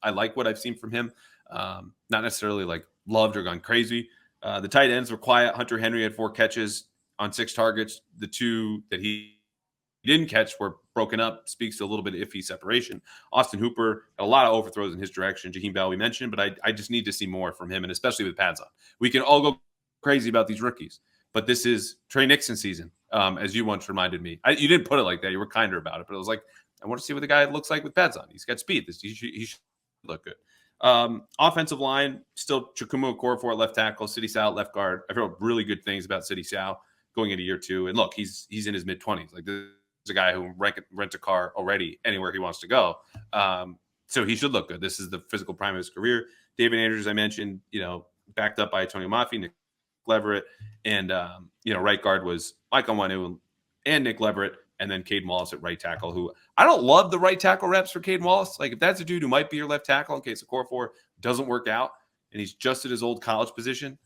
I like what I've seen from him. Not necessarily loved or gone crazy. The tight ends were quiet. Hunter Henry had 4 catches on 6 targets. The 2 that he didn't catch were broken up. Speaks to a little bit of iffy separation. Austin Hooper had a lot of overthrows in his direction. Jaheim Bell we mentioned, but I just need to see more from him, and especially with pads on. We can all go crazy about these rookies, but this is Trey Nixon season, as you once reminded me. You didn't put it like that. You were kinder about it, but it was like, I want to see what the guy looks like with pads on. He's got speed. He should look good. Offensive line, still Chukwuma Okorafor at left tackle, Sidy Sow at left guard. I've heard really good things about Sidy Sow going into year 2. And look, he's in his mid-20s. There's a guy who rent a car already anywhere he wants to go. So he should look good. This is the physical prime of his career. David Andrews, I mentioned, backed up by Antonio Mafi, Nick Leverett, and, right guard was Mike Onwenu and Nick Leverett, and then Caden Wallace at right tackle, who I don't love the right tackle reps for Caden Wallace. If that's a dude who might be your left tackle in case Okorafor doesn't work out and he's just at his old college position,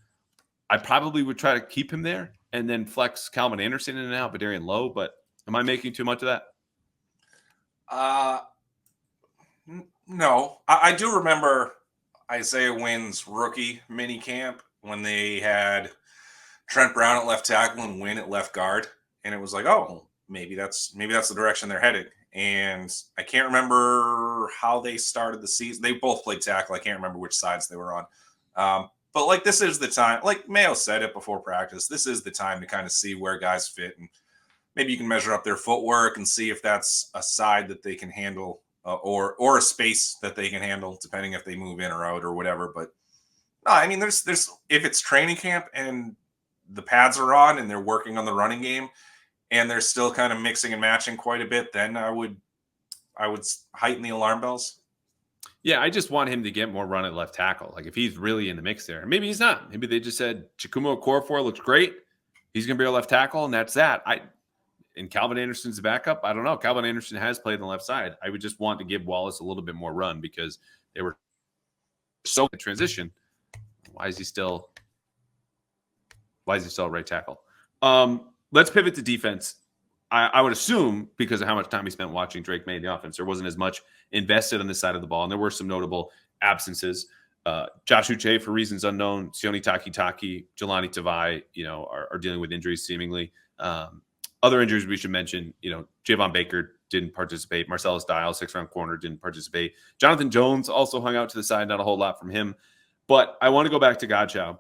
I probably would try to keep him there and then flex Calvin Anderson in and out, Badarian Lowe, but am I making too much of that? No. I do remember Isaiah Wynn's rookie minicamp when they had Trent Brown at left tackle and Wynn at left guard. And it was like, oh, maybe that's the direction they're heading. And I can't remember how they started the season. They both played tackle. I can't remember which sides they were on. But this is the time, like Mayo said it before practice, this is the time to kind of see where guys fit, and maybe you can measure up their footwork and see if that's a side that they can handle or a space that they can handle, depending if they move in or out or whatever. But no, I mean, there's if it's training camp and the pads are on and they're working on the running game and they're still kind of mixing and matching quite a bit, then I would heighten the alarm bells. Yeah, I just want him to get more run at left tackle. Like if he's really in the mix there. Maybe he's not. Maybe they just said Chukwuma Okorafor looks great. He's going to be our left tackle, and that's that. And Calvin Anderson's the backup. I don't know. Calvin Anderson has played on the left side. I would just want to give Wallace a little bit more run because they were so in transition. Why is he still a right tackle? Let's pivot to defense. I would assume because of how much time he spent watching Drake Maye in the offense, there wasn't as much invested on this side of the ball, and there were some notable absences. Josh Uche, for reasons unknown, Sione Takitaki, Jelani Tavai, are dealing with injuries seemingly. Other injuries we should mention, Javon Baker didn't participate. Marcellus Dial, 6th-round corner, didn't participate. Jonathan Jones also hung out to the side, not a whole lot from him. But I want to go back to Godchow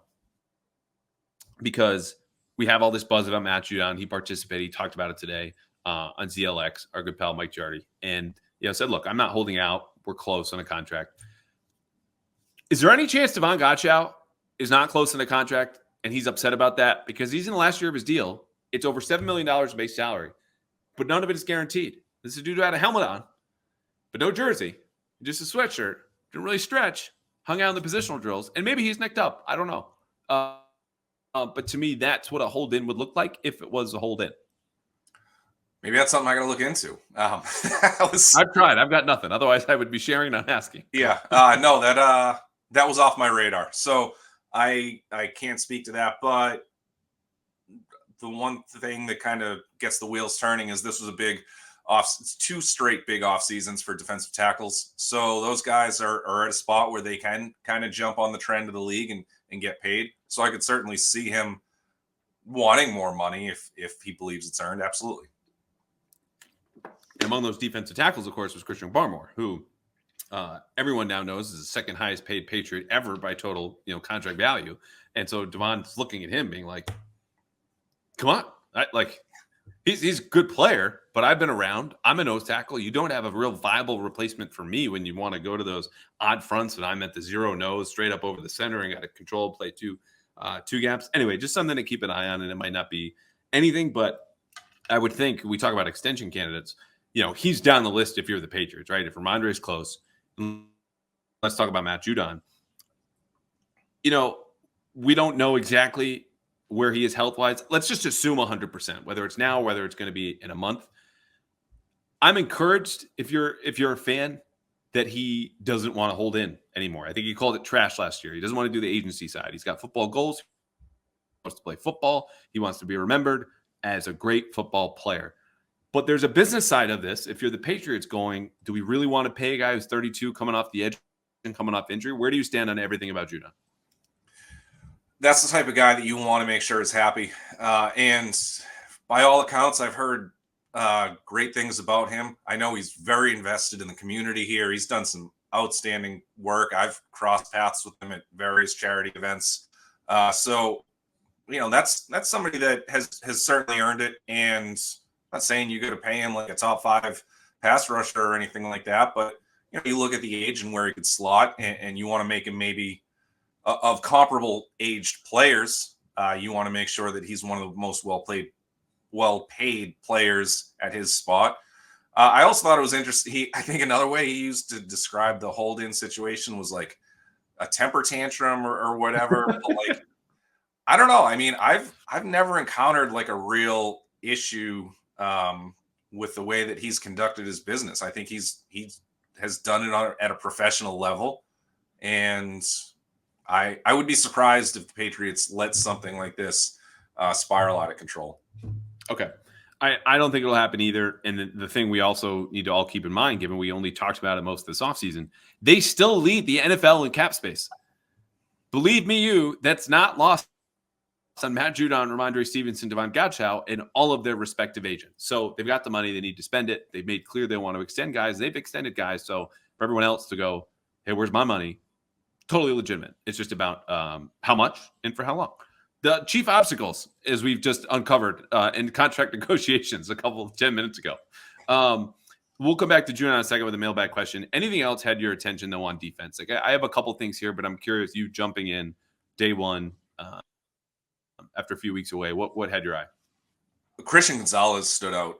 because we have all this buzz about Matt Judon. He participated. He talked about it today on ZLX, our good pal Mike Giardi. And said, look, I'm not holding out. We're close on a contract. Is there any chance Devon Godchow is not close on a contract and he's upset about that? Because he's in the last year of his deal. It's over $7 million base salary, but none of it is guaranteed. This is a dude who had a helmet on, but no jersey, just a sweatshirt. Didn't really stretch, hung out in the positional drills, and maybe he's necked up. I don't know. But to me, that's what a hold-in would look like if it was a hold-in. Maybe that's something I got to look into. I've tried. I've got nothing. Otherwise, I would be sharing, not asking. Yeah. No, that was off my radar. So I can't speak to that. But the one thing that kind of gets the wheels turning is this was a big two straight big off seasons for defensive tackles. So those guys are at a spot where they can kind of jump on the trend of the league and get paid. So I could certainly see him wanting more money if he believes it's earned. Absolutely. And among those defensive tackles, of course, was Christian Barmore, who everyone now knows is the second highest paid Patriot ever by total, contract value. And so Devon's looking at him being like, come on. He's a good player, but I've been around. I'm a nose tackle. You don't have a real viable replacement for me when you want to go to those odd fronts and I'm at the zero nose straight up over the center and got to control play two gaps. Anyway, just something to keep an eye on, and it might not be anything, but I would think we talk about extension candidates. He's down the list if you're the Patriots, right? If Rhamondre is close, let's talk about Matt Judon. We don't know exactly where he is health-wise. Let's just assume 100%, whether it's now, whether it's going to be in a month. I'm encouraged if you're a fan that he doesn't want to hold in anymore. I think he called it trash last year. He doesn't want to do the agency side. He's got football goals. He wants to play football. He wants to be remembered as a great football player. But there's a business side of this. If you're the Patriots going, do we really want to pay a guy who's 32 coming off the edge and coming off injury? Where do you stand on everything about Judon? That's the type of guy that you want to make sure is happy. And by all accounts, I've heard great things about him. I know he's very invested in the community here. He's done some outstanding work. I've crossed paths with him at various charity events. So, that's somebody that has certainly earned it. And I'm not saying you got to pay him like a top 5 pass rusher or anything like that. But, you look at the age and where he could slot and you want to make him maybe of comparable aged players. You want to make sure that he's one of the most well-paid players at his spot. I also thought it was interesting. I think another way he used to describe the hold-in situation was like a temper tantrum or whatever. But I don't know. I mean, I've never encountered like a real issue with the way that he's conducted his business. I think he has done it at a professional level, and I would be surprised if the Patriots let something like this spiral out of control. Okay. I don't think it'll happen either. And the thing we also need to all keep in mind, given we only talked about it most of this offseason, they still lead the NFL in cap space. Believe me, that's not lost on Matt Judon, Rhamondre Stevenson, Devon Godchow, and all of their respective agents. So they've got the money. They need to spend it. They've made clear they want to extend guys. They've extended guys. So for everyone else to go, hey, where's my money? Totally legitimate. It's just about how much and for how long. The chief obstacles, as we've just uncovered in contract negotiations 10 minutes ago. We'll come back to June in a second with a mailbag question. Anything else had your attention, though, on defense? I have a couple things here, but I'm curious, you jumping in day one after a few weeks away, what had your eye? Christian Gonzalez stood out.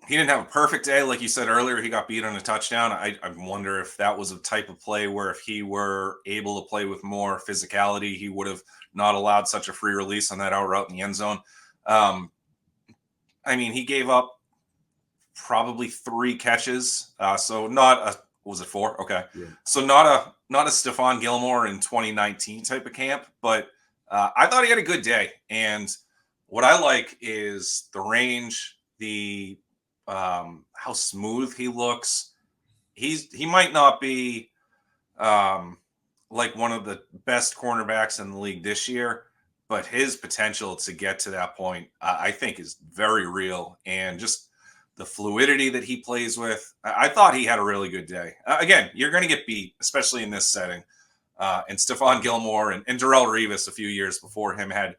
He didn't have a perfect day. Like you said earlier, he got beat on a touchdown. I wonder if that was a type of play where if he were able to play with more physicality, he would have not allowed such a free release on that out route in the end zone. I mean, he gave up probably 3 catches. So not a, was it 4? Okay. Yeah. So not a Stephon Gilmore in 2019 type of camp, but I thought he had a good day. And what I like is the range, the how smooth he looks. He might not be like one of the best cornerbacks in the league this year, but his potential to get to that point, I think, is very real. And just the fluidity that he plays with, I thought he had a really good day. Again, you're going to get beat, especially in this setting. And Stephon Gilmore and Darrelle Revis a few years before him had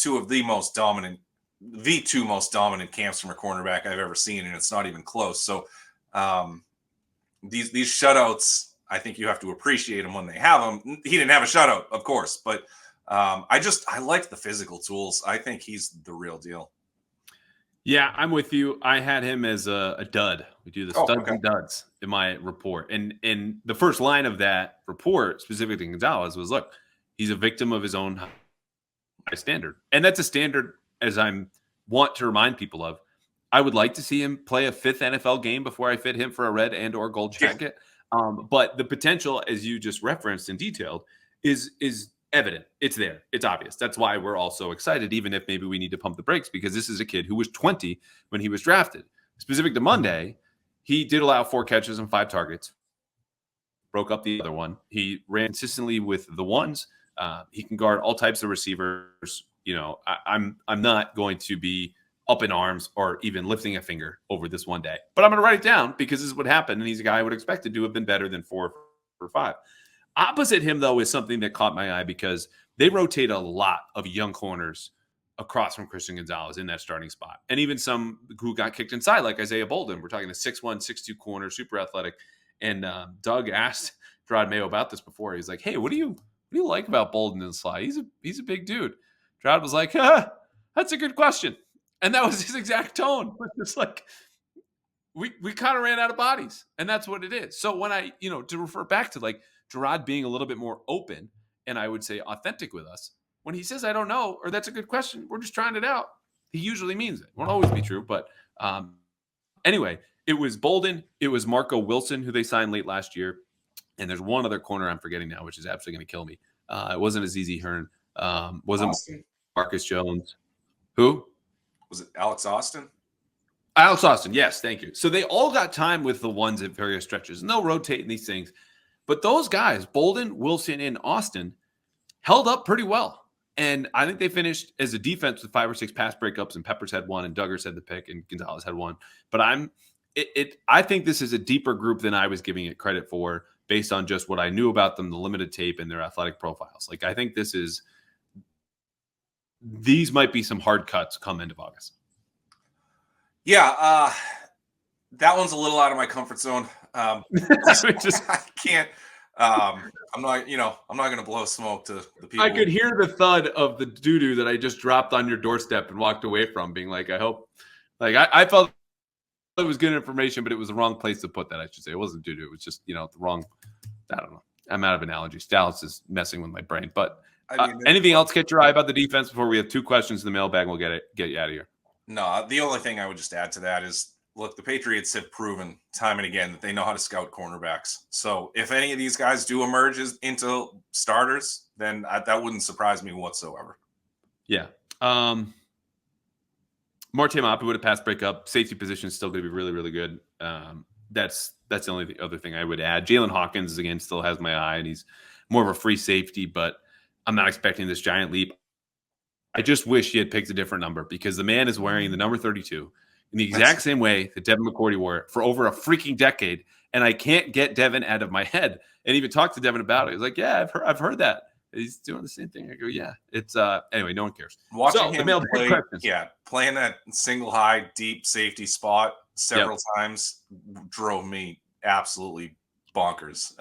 the two most dominant camps from a cornerback I've ever seen, and it's not even close. So these shutouts, I think you have to appreciate them when they have them. He didn't have a shutout, of course, but I like the physical tools. I think he's the real deal. Yeah, I'm with you. I had him as a dud. We do the studs and duds in my report. And the first line of that report, specifically Gonzalez, was, look, he's a victim of his own high standard. And that's a standard, as I'm want to remind people of. I would like to see him play a 5th NFL game before I fit him for a red and or gold jacket. But the potential, as you just referenced and detailed, is evident. It's there. It's obvious. That's why we're all so excited, even if maybe we need to pump the brakes, because this is a kid who was 20 when he was drafted. Specific to Monday, he did allow 4 catches and 5 targets, broke up the other one. He ran consistently with the ones. He can guard all types of receivers. You know, I'm not going to be up in arms or even lifting a finger over this one day, but I'm going to write it down because this is what happened. And he's a guy I would expect to have been better than 4 or 5. Opposite him, though, is something that caught my eye because they rotate a lot of young corners across from Christian Gonzalez in that starting spot. And even some who got kicked inside, like Isaiah Bolden. We're talking a 6'1", 6'2" corner, super athletic. And Doug asked Drake Maye about this before. He's like, hey, what do you like about Bolden in the slide? He's a big dude. Drake was like, that's a good question. And that was his exact tone. It's like, we kind of ran out of bodies. And that's what it is. So when to refer back to like Gerard being a little bit more open and I would say authentic with us, when he says, I don't know, or that's a good question, we're just trying it out. He usually means it. Won't always be true. But anyway, it was Bolden. It was Marco Wilson, who they signed late last year. And there's one other corner I'm forgetting now, which is absolutely going to kill me. It wasn't Azizi Hearn. Wasn't Austin. Marcus Jones. Who? Was it Alex Austin? Alex Austin, yes, thank you. So they all got time with the ones at various stretches, and they'll rotate in these things. But those guys, Bolden, Wilson, and Austin, held up pretty well. And I think they finished as a defense with 5 or 6 pass breakups, and Peppers had 1, and Duggars had the pick, and Gonzalez had 1. But I think this is a deeper group than I was giving it credit for based on just what I knew about them, the limited tape, and their athletic profiles. Like, I think these might be some hard cuts come end of August. Yeah, that one's a little out of my comfort zone. I can't. I'm not going to blow smoke to the people. I could hear the thud of the doo-doo that I just dropped on your doorstep and walked away from, being like, I hope. Like, I felt it was good information, but it was the wrong place to put that, I should say. It wasn't doo-doo. It was just, the wrong. I don't know. I'm out of analogies. Dallas is messing with my brain. But anything else catch your eye about the defense before we have 2 questions in the mailbag? We'll get you out of here. No, the only thing I would just add to that is, look, the Patriots have proven time and again that they know how to scout cornerbacks. So if any of these guys do emerge into starters, then that wouldn't surprise me whatsoever. Yeah. Marte Mapu would have passed breakup. Safety position is still going to be really, really good. That's the only other thing I would add. Jalen Hawkins, again, still has my eye, and he's more of a free safety, but I'm not expecting this giant leap. I just wish he had picked a different number because the man is wearing the number 32 in the exact same way that Devin McCourty wore it for over a freaking decade, and I can't get Devin out of my head. And even talked to Devin about it. He's like, "Yeah, I've heard that." He's doing the same thing. I go, "Yeah." It's anyway. No one cares. Watching him play, playing that single high deep safety spot several times drove me absolutely bonkers.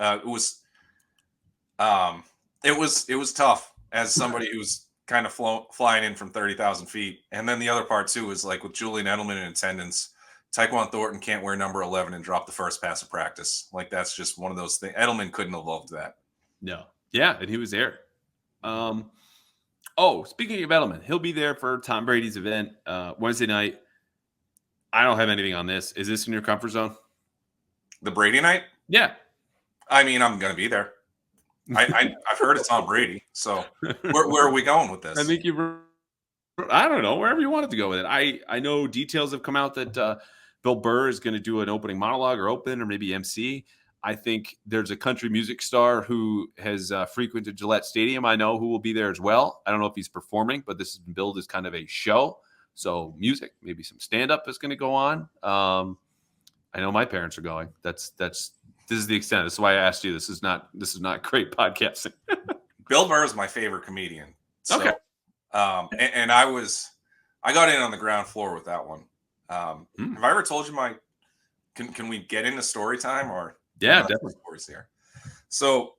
It was tough as somebody who's kind of flying in from 30,000 feet. And then the other part too is like with Julian Edelman in attendance, Tyquan Thornton can't wear number 11 and drop the first pass of practice. Like, that's just one of those things. Edelman couldn't have loved that. No. Yeah, and he was there. Speaking of Edelman, he'll be there for Tom Brady's event Wednesday night. I don't have anything on this. Is this in your comfort zone? The Brady night? Yeah. I mean, I'm going to be there. I've heard it's on Brady. So where are we going with this? I think I don't know, wherever you wanted to go with it. I know details have come out that Bill Burr is going to do an opening monologue or maybe MC. I think there's a country music star who has frequented Gillette Stadium. I know who will be there as well. I don't know if he's performing, but this has been billed as kind of a show. So music, maybe some stand-up is going to go on. I know my parents are going. This is the extent. This is why I asked you. This is not great podcasting. Bill Burr is my favorite comedian. So, okay. And I got in on the ground floor with that one. Have I ever told you can we get into story time or? Yeah, definitely. Stories here. So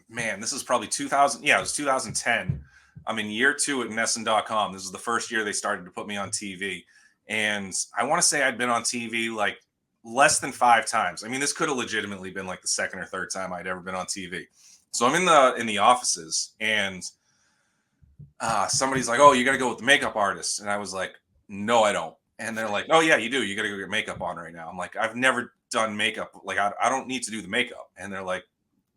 this is probably 2000. Yeah, it was 2010. I'm in year 2 at Nesson.com. This is the first year they started to put me on TV. And I want to say I'd been on TV like less than 5 times. I mean, this could have legitimately been like the second or third time I'd ever been on TV. So I'm in the offices, and somebody's like, "Oh, you got to go with the makeup artist." And I was like, "No, I don't." And they're like, "Oh yeah, you do. You got to go get makeup on right now." I'm like, "I've never done makeup. Like, I don't need to do the makeup." And they're like,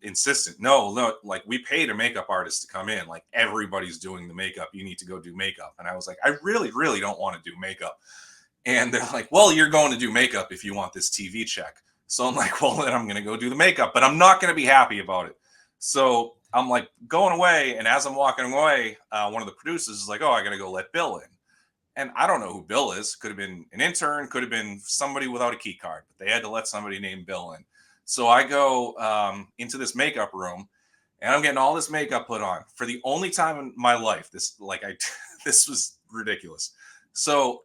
insistent. No, like, we paid a makeup artist to come in. Like, everybody's doing the makeup. You need to go do makeup. And I was like, I really, really don't want to do makeup. And they're like, well, you're going to do makeup if you want this TV check. So I'm like, well, then I'm going to go do the makeup, but I'm not going to be happy about it. So I'm like going away. And as I'm walking away, one of the producers is like, oh, I got to go let Bill in. And I don't know who Bill is. Could have been an intern, could have been somebody without a key card, but they had to let somebody named Bill in. So I go into this makeup room, and I'm getting all this makeup put on for the only time in my life. This was ridiculous. So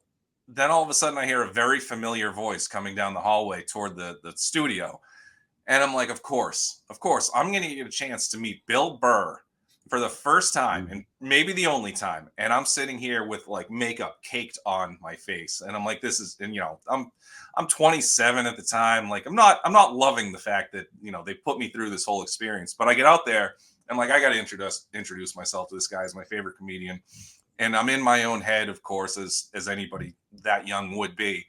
then all of a sudden I hear a very familiar voice coming down the hallway toward the studio. And I'm like, of course, I'm going to get a chance to meet Bill Burr for the first time and maybe the only time. And I'm sitting here with like makeup caked on my face. And I'm like, this is, and I'm 27 at the time. Like, I'm not loving the fact that, they put me through this whole experience, but I get out there and like, I got to introduce myself to this guy as my favorite comedian. And I'm in my own head, of course, as anybody that young would be.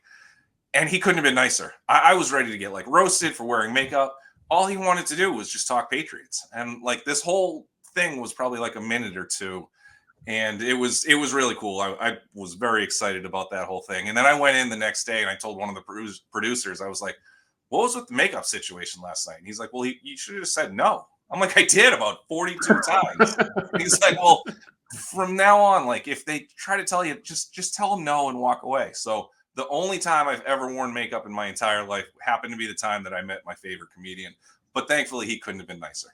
And he couldn't have been nicer. I was ready to get like roasted for wearing makeup. All he wanted to do was just talk Patriots. And like, this whole thing was probably like a minute or two. And it was really cool. I was very excited about that whole thing. And then I went in the next day and I told one of the producers, I was like, what was with the makeup situation last night? And he's like, well, you should have said no. I'm like, I did about 42 times. He's like, well, from now on, like, if they try to tell you, just tell them no and walk away. So the only time I've ever worn makeup in my entire life happened to be the time that I met my favorite comedian. But thankfully, he couldn't have been nicer.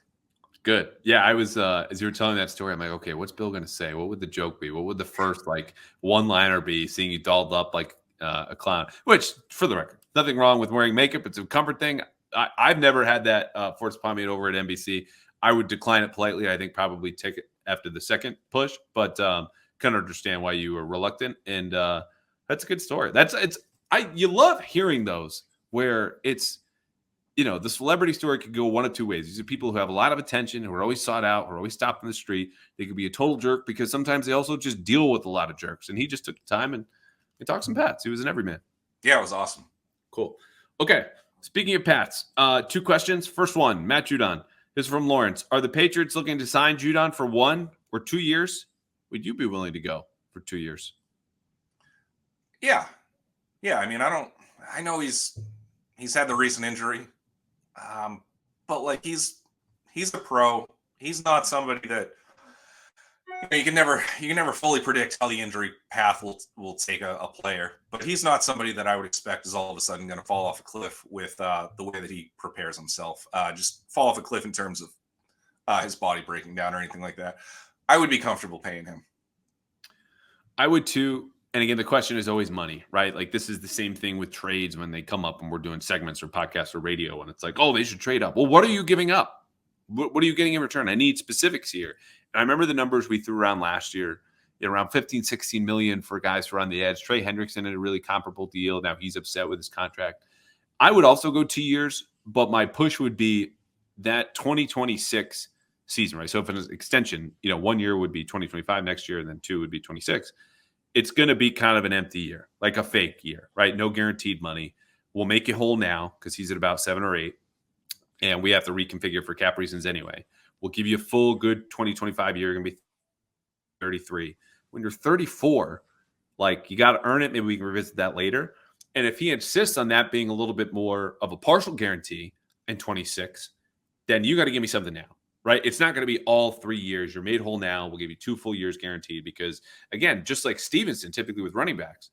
Good. Yeah, I was, as you were telling that story, I'm like, okay, what's Bill going to say? What would the joke be? What would the first, like, one-liner be, seeing you dolled up like a clown? Which, for the record, nothing wrong with wearing makeup. It's a comfort thing. I've never had that forced upon me over at NBC. I would decline it politely. I think probably take it after the second push, but kind of understand why you were reluctant. And that's a good story. You love hearing those where it's, the celebrity story could go one of two ways. These are people who have a lot of attention, who are always sought out, who are always stopped in the street. They could be a total jerk because sometimes they also just deal with a lot of jerks. And he just took the time and he talked some Pats. He was an everyman. Yeah, it was awesome. Cool. Okay. Speaking of Pats, 2 questions. First one, Matt Judon. This is from Lawrence. Are the Patriots looking to sign Judon for 1 or 2 years? Would you be willing to go for 2 years? Yeah. I mean, I know he's had the recent injury. But like, he's a pro. He's not somebody that you can never fully predict how the injury path will take a player. But he's not somebody that I would expect is all of a sudden going to fall off a cliff with the way that he prepares himself. Just fall off a cliff in terms of his body breaking down or anything like that. I would be comfortable paying him. I would too. And again, the question is always money, right? Like, this is the same thing with trades when they come up and we're doing segments or podcasts or radio, and it's like, oh, they should trade up. Well, what are you giving up? What are you getting in return? I need specifics here. And I remember the numbers we threw around last year. around 15, 16 million for guys who are on the edge. Trey Hendrickson in a really comparable deal. Now he's upset with his contract. I would also go 2 years, but my push would be that 2026 season, right? So if it's an extension, 1 year would be 2025 next year, and then 2 would be 26. It's going to be kind of an empty year, like a fake year, right? No guaranteed money. We'll make you whole now because he's at about 7 or 8, and we have to reconfigure for cap reasons anyway. We'll give you a full good 2025 year. You're going to be 33. When you're 34, like, you got to earn it. Maybe we can revisit that later. And if he insists on that being a little bit more of a partial guarantee in 26, then you got to give me something now, right? It's not going to be all 3 years. You're made whole now. We'll give you 2 full years guaranteed because, again, just like Stevenson, typically with running backs,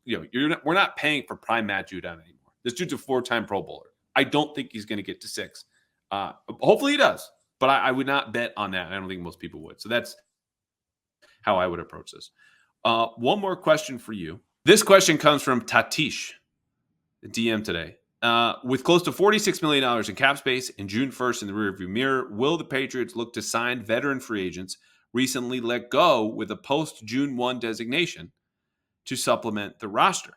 we're not paying for prime Matt Judon anymore. This dude's a 4-time Pro Bowler. I don't think he's going to get to 6. Hopefully he does, but I would not bet on that. I don't think most people would. So that's how I would approach this. One more question for you. This question comes from Tatish, the DM today. With close to $46 million in cap space and June 1st in the rearview mirror, will the Patriots look to sign veteran free agents recently let go with a post-June 1 designation to supplement the roster?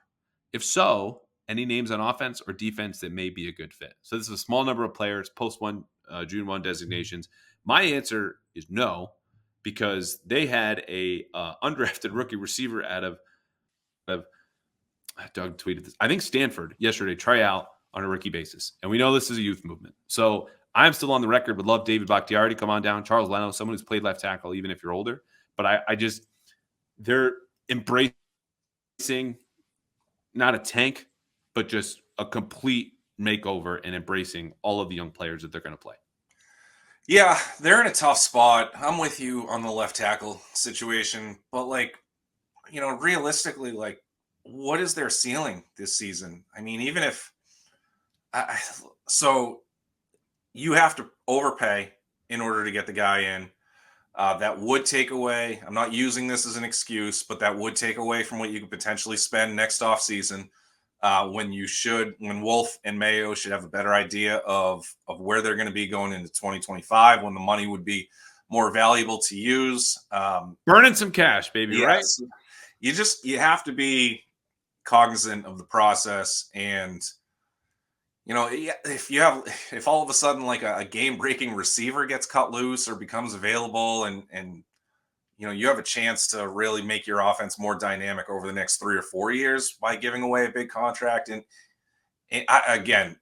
If so, any names on offense or defense that may be a good fit? So this is a small number of players, June 1 designations. My answer is no, because they had a undrafted rookie receiver out of Doug tweeted this, I think Stanford yesterday, try out on a rookie basis. And we know this is a youth movement. So I'm still on the record, would love David Bakhtiari to come on down. Charles Leno, someone who's played left tackle, even if you're older. But they're embracing not a tank, but just a complete makeover and embracing all of the young players that they're going to play. Yeah, they're in a tough spot. I'm with you on the left tackle situation. But, realistically, what is their ceiling this season? I mean, even if so you have to overpay in order to get the guy in. That would take away, I'm not using this as an excuse, but that would take away from what you could potentially spend next offseason when Wolf and Mayo should have a better idea of where they're going to be going into 2025, when the money would be more valuable to use. Burning some cash, baby, yes. Right? You have to be cognizant of the process. And, if all of a sudden a game-breaking receiver gets cut loose or becomes available and you have a chance to really make your offense more dynamic over the next 3 or 4 years by giving away a big contract. And again,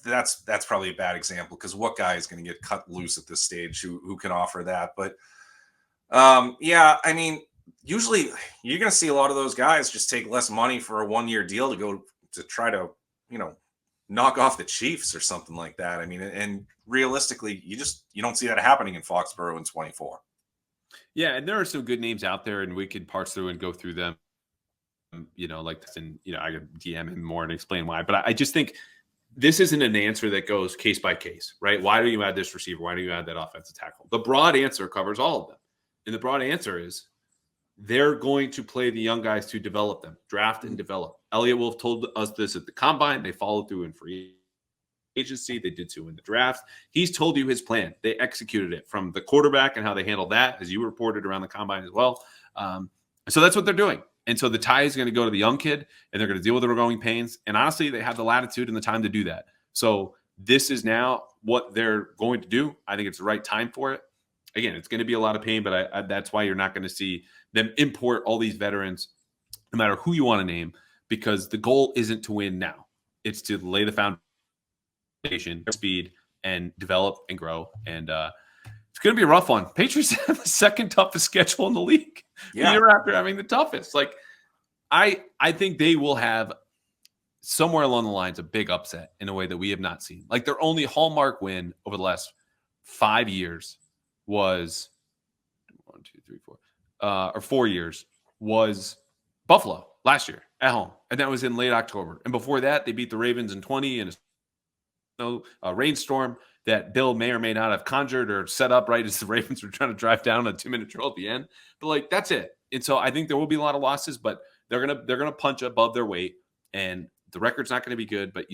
that's probably a bad example, because what guy is going to get cut loose at this stage who can offer that? But I mean, usually you're going to see a lot of those guys just take less money for a 1-year deal to go to try to, knock off the Chiefs or something like that. I mean, and realistically, you don't see that happening in Foxborough in 24. Yeah, and there are some good names out there, and we could parse through and go through them, like this, and I could DM him more and explain why. But I just think this isn't an answer that goes case by case, right? Why do you add this receiver? Why do you add that offensive tackle? The broad answer covers all of them, and the broad answer is they're going to play the young guys to develop them, draft and develop. Elliott Wolf told us this at the Combine. They followed through in free agency. They did so in the draft. He's told you his plan. They executed it, from the quarterback and how they handled that, as you reported around the Combine as well. So that's what they're doing. And so the tie is going to go to the young kid, and they're going to deal with the growing pains. And honestly, they have the latitude and the time to do that. So this is now what they're going to do. I think it's the right time for it. Again, it's going to be a lot of pain, but that's why you're not going to see them import all these veterans, no matter who you want to name, because the goal isn't to win now. It's to lay the foundation, speed, and develop and grow. And it's going to be a rough one. Patriots have the second toughest schedule in the league. Yeah. The year after having the toughest. I think they will have somewhere along the lines a big upset in a way that we have not seen. Their only hallmark win over the last 5 years was 4 years was Buffalo last year at home, and that was in late October. And before that, they beat the Ravens in 20 in a rainstorm that Bill may or may not have conjured or set up right as the Ravens were trying to drive down a 2-minute drill at the end. But that's it. And so I think there will be a lot of losses, but they're gonna punch above their weight, and the record's not going to be good. But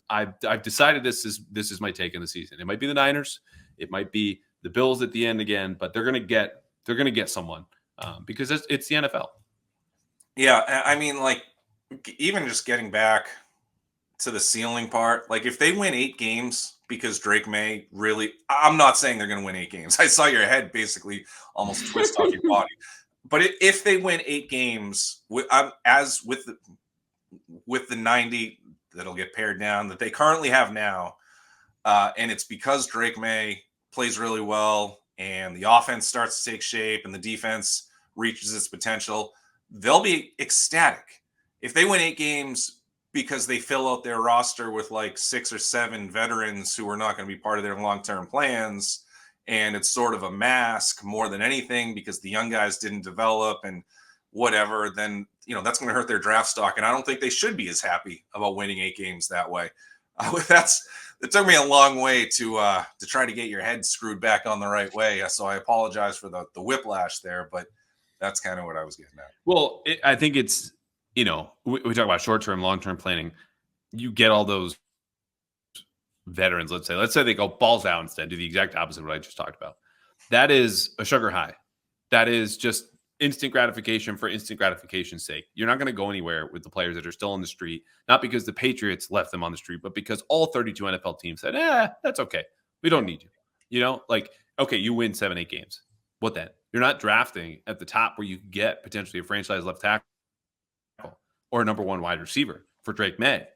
I've decided this is my take on the season. It might be the Niners, it might be the Bills at the end again, but they're gonna get someone because it's the NFL. Yeah, I mean, like, even just getting back to the ceiling part, like if they win 8 games because Drake Maye really, I'm not saying they're going to win 8 games. I saw your head basically almost twist off your body. But if they win 8 games, as with the 90 that'll get pared down that they currently have now, and it's because Drake Maye plays really well and the offense starts to take shape and the defense reaches its potential, they'll be ecstatic. If they win 8 games because they fill out their roster with like 6 or 7 veterans who are not going to be part of their long-term plans, and it's sort of a mask more than anything because the young guys didn't develop and whatever, then that's going to hurt their draft stock. And I don't think they should be as happy about winning 8 games that way. It took me a long way to try to get your head screwed back on the right way. So I apologize for the whiplash there, but that's kind of what I was getting at. Well, I think it's, we talk about short-term, long-term planning. You get all those veterans, let's say they go balls out instead, do the exact opposite of what I just talked about. That is a sugar high. That is just instant gratification for instant gratification's sake. You're not going to go anywhere with the players that are still on the street, not because the Patriots left them on the street, but because all 32 NFL teams said, that's okay. We don't need you. Okay, you win 7-8 games. What then? You're not drafting at the top where you can get potentially a franchise left tackle or a number 1 wide receiver for Drake Maye,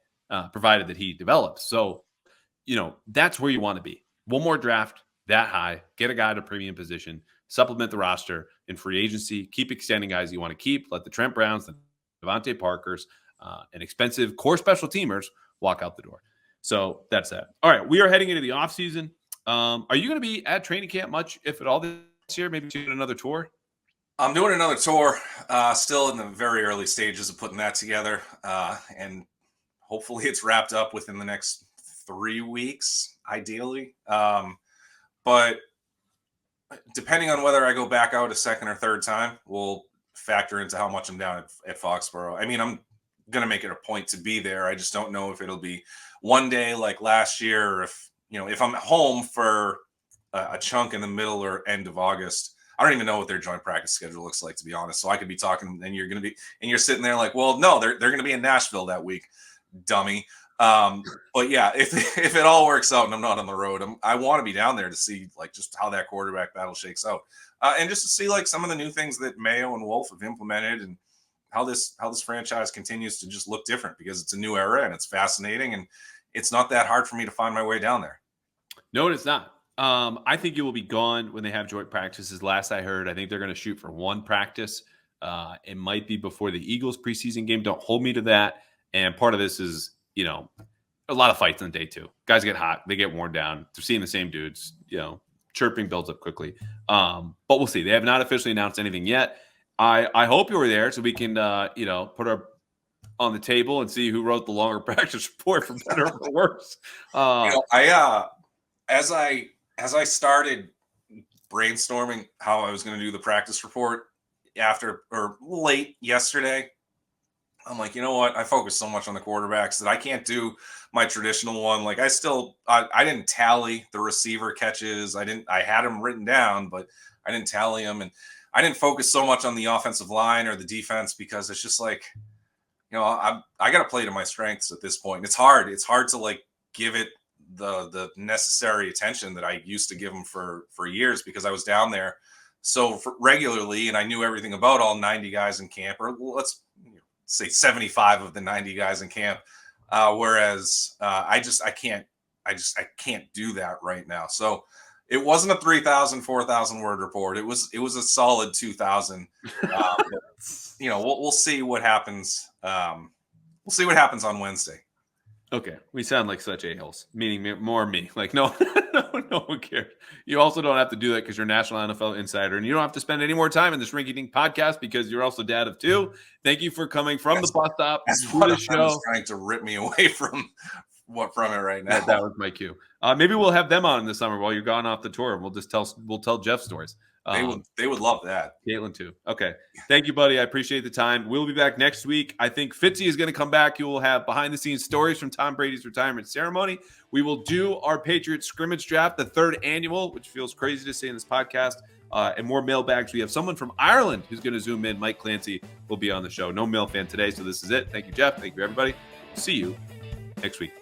provided that he develops. So, that's where you want to be. One more draft that high, get a guy at a premium position, supplement the roster in free agency, keep extending guys you want to keep, let the Trent Browns, the Devontae Parkers, and expensive core special teamers walk out the door. So that's that. All right, we are heading into the offseason. Are you going to be at training camp much, if at all, this year? Maybe doing another tour? I'm doing another tour, still in the very early stages of putting that together, and hopefully it's wrapped up within the next 3 weeks, ideally. But depending on whether I go back out a second or third time will factor into how much I'm down at Foxborough. I mean, I'm going to make it a point to be there. I just don't know if it'll be one day like last year, or if I'm home for a chunk in the middle or end of August. I don't even know what their joint practice schedule looks like, to be honest. So I could be talking and you're sitting there like, well, no, they're going to be in Nashville that week, dummy. But yeah, if it all works out and I'm not on the road, I want to be down there to see like just how that quarterback battle shakes out, and just to see like some of the new things that Mayo and Wolf have implemented and how this franchise continues to just look different, because it's a new era and it's fascinating, and it's not that hard for me to find my way down there. No, it's not. I think you will be gone when they have joint practices. Last I heard, I think they're going to shoot for 1 practice. It might be before the Eagles preseason game. Don't hold me to that. And part of this is, a lot of fights on day 2. Guys get hot. They get worn down. They're seeing the same dudes, chirping builds up quickly. But we'll see. They have not officially announced anything yet. I hope you were there so we can, put our on the table and see who wrote the longer practice report, for better or for worse. As I started brainstorming how I was going to do the practice report late yesterday, I'm like, you know what? I focus so much on the quarterbacks that I can't do my traditional one. Like I didn't tally the receiver catches. I had them written down, but I didn't tally them. And I didn't focus so much on the offensive line or the defense, because it's just like, I got to play to my strengths at this point. It's hard. It's hard to like give it the necessary attention that I used to give them for years, because I was down there so regularly and I knew everything about all 90 guys in camp, or let's say 75 of the 90 guys in camp. Whereas I can't do that right now. So it wasn't a 3,000, 4,000 word report. It was a solid 2,000. We'll see what happens. We'll see what happens on Wednesday. Okay, we sound like such a-holes, meaning more me. Like, no one cares. You also don't have to do that because you're a national NFL insider, and you don't have to spend any more time in this rinky-dink podcast because you're also dad of 2. Thank you for coming from the bus stop to the show. Trying to rip me away from it right now. That was my cue. Maybe we'll have them on in the summer while you're gone off the tour, and we'll tell Jeff stories. They would love that. Caitlin too. Okay. Thank you, buddy. I appreciate the time. We'll be back next week. I think Fitzy is going to come back. You will have behind the scenes stories from Tom Brady's retirement ceremony. We will do our Patriots scrimmage draft, the 3rd annual, which feels crazy to say in this podcast, and more mailbags. We have someone from Ireland who's going to zoom in. Mike Clancy will be on the show. No mail fan today, so this is it. Thank you, Jeff. Thank you, everybody. See you next week.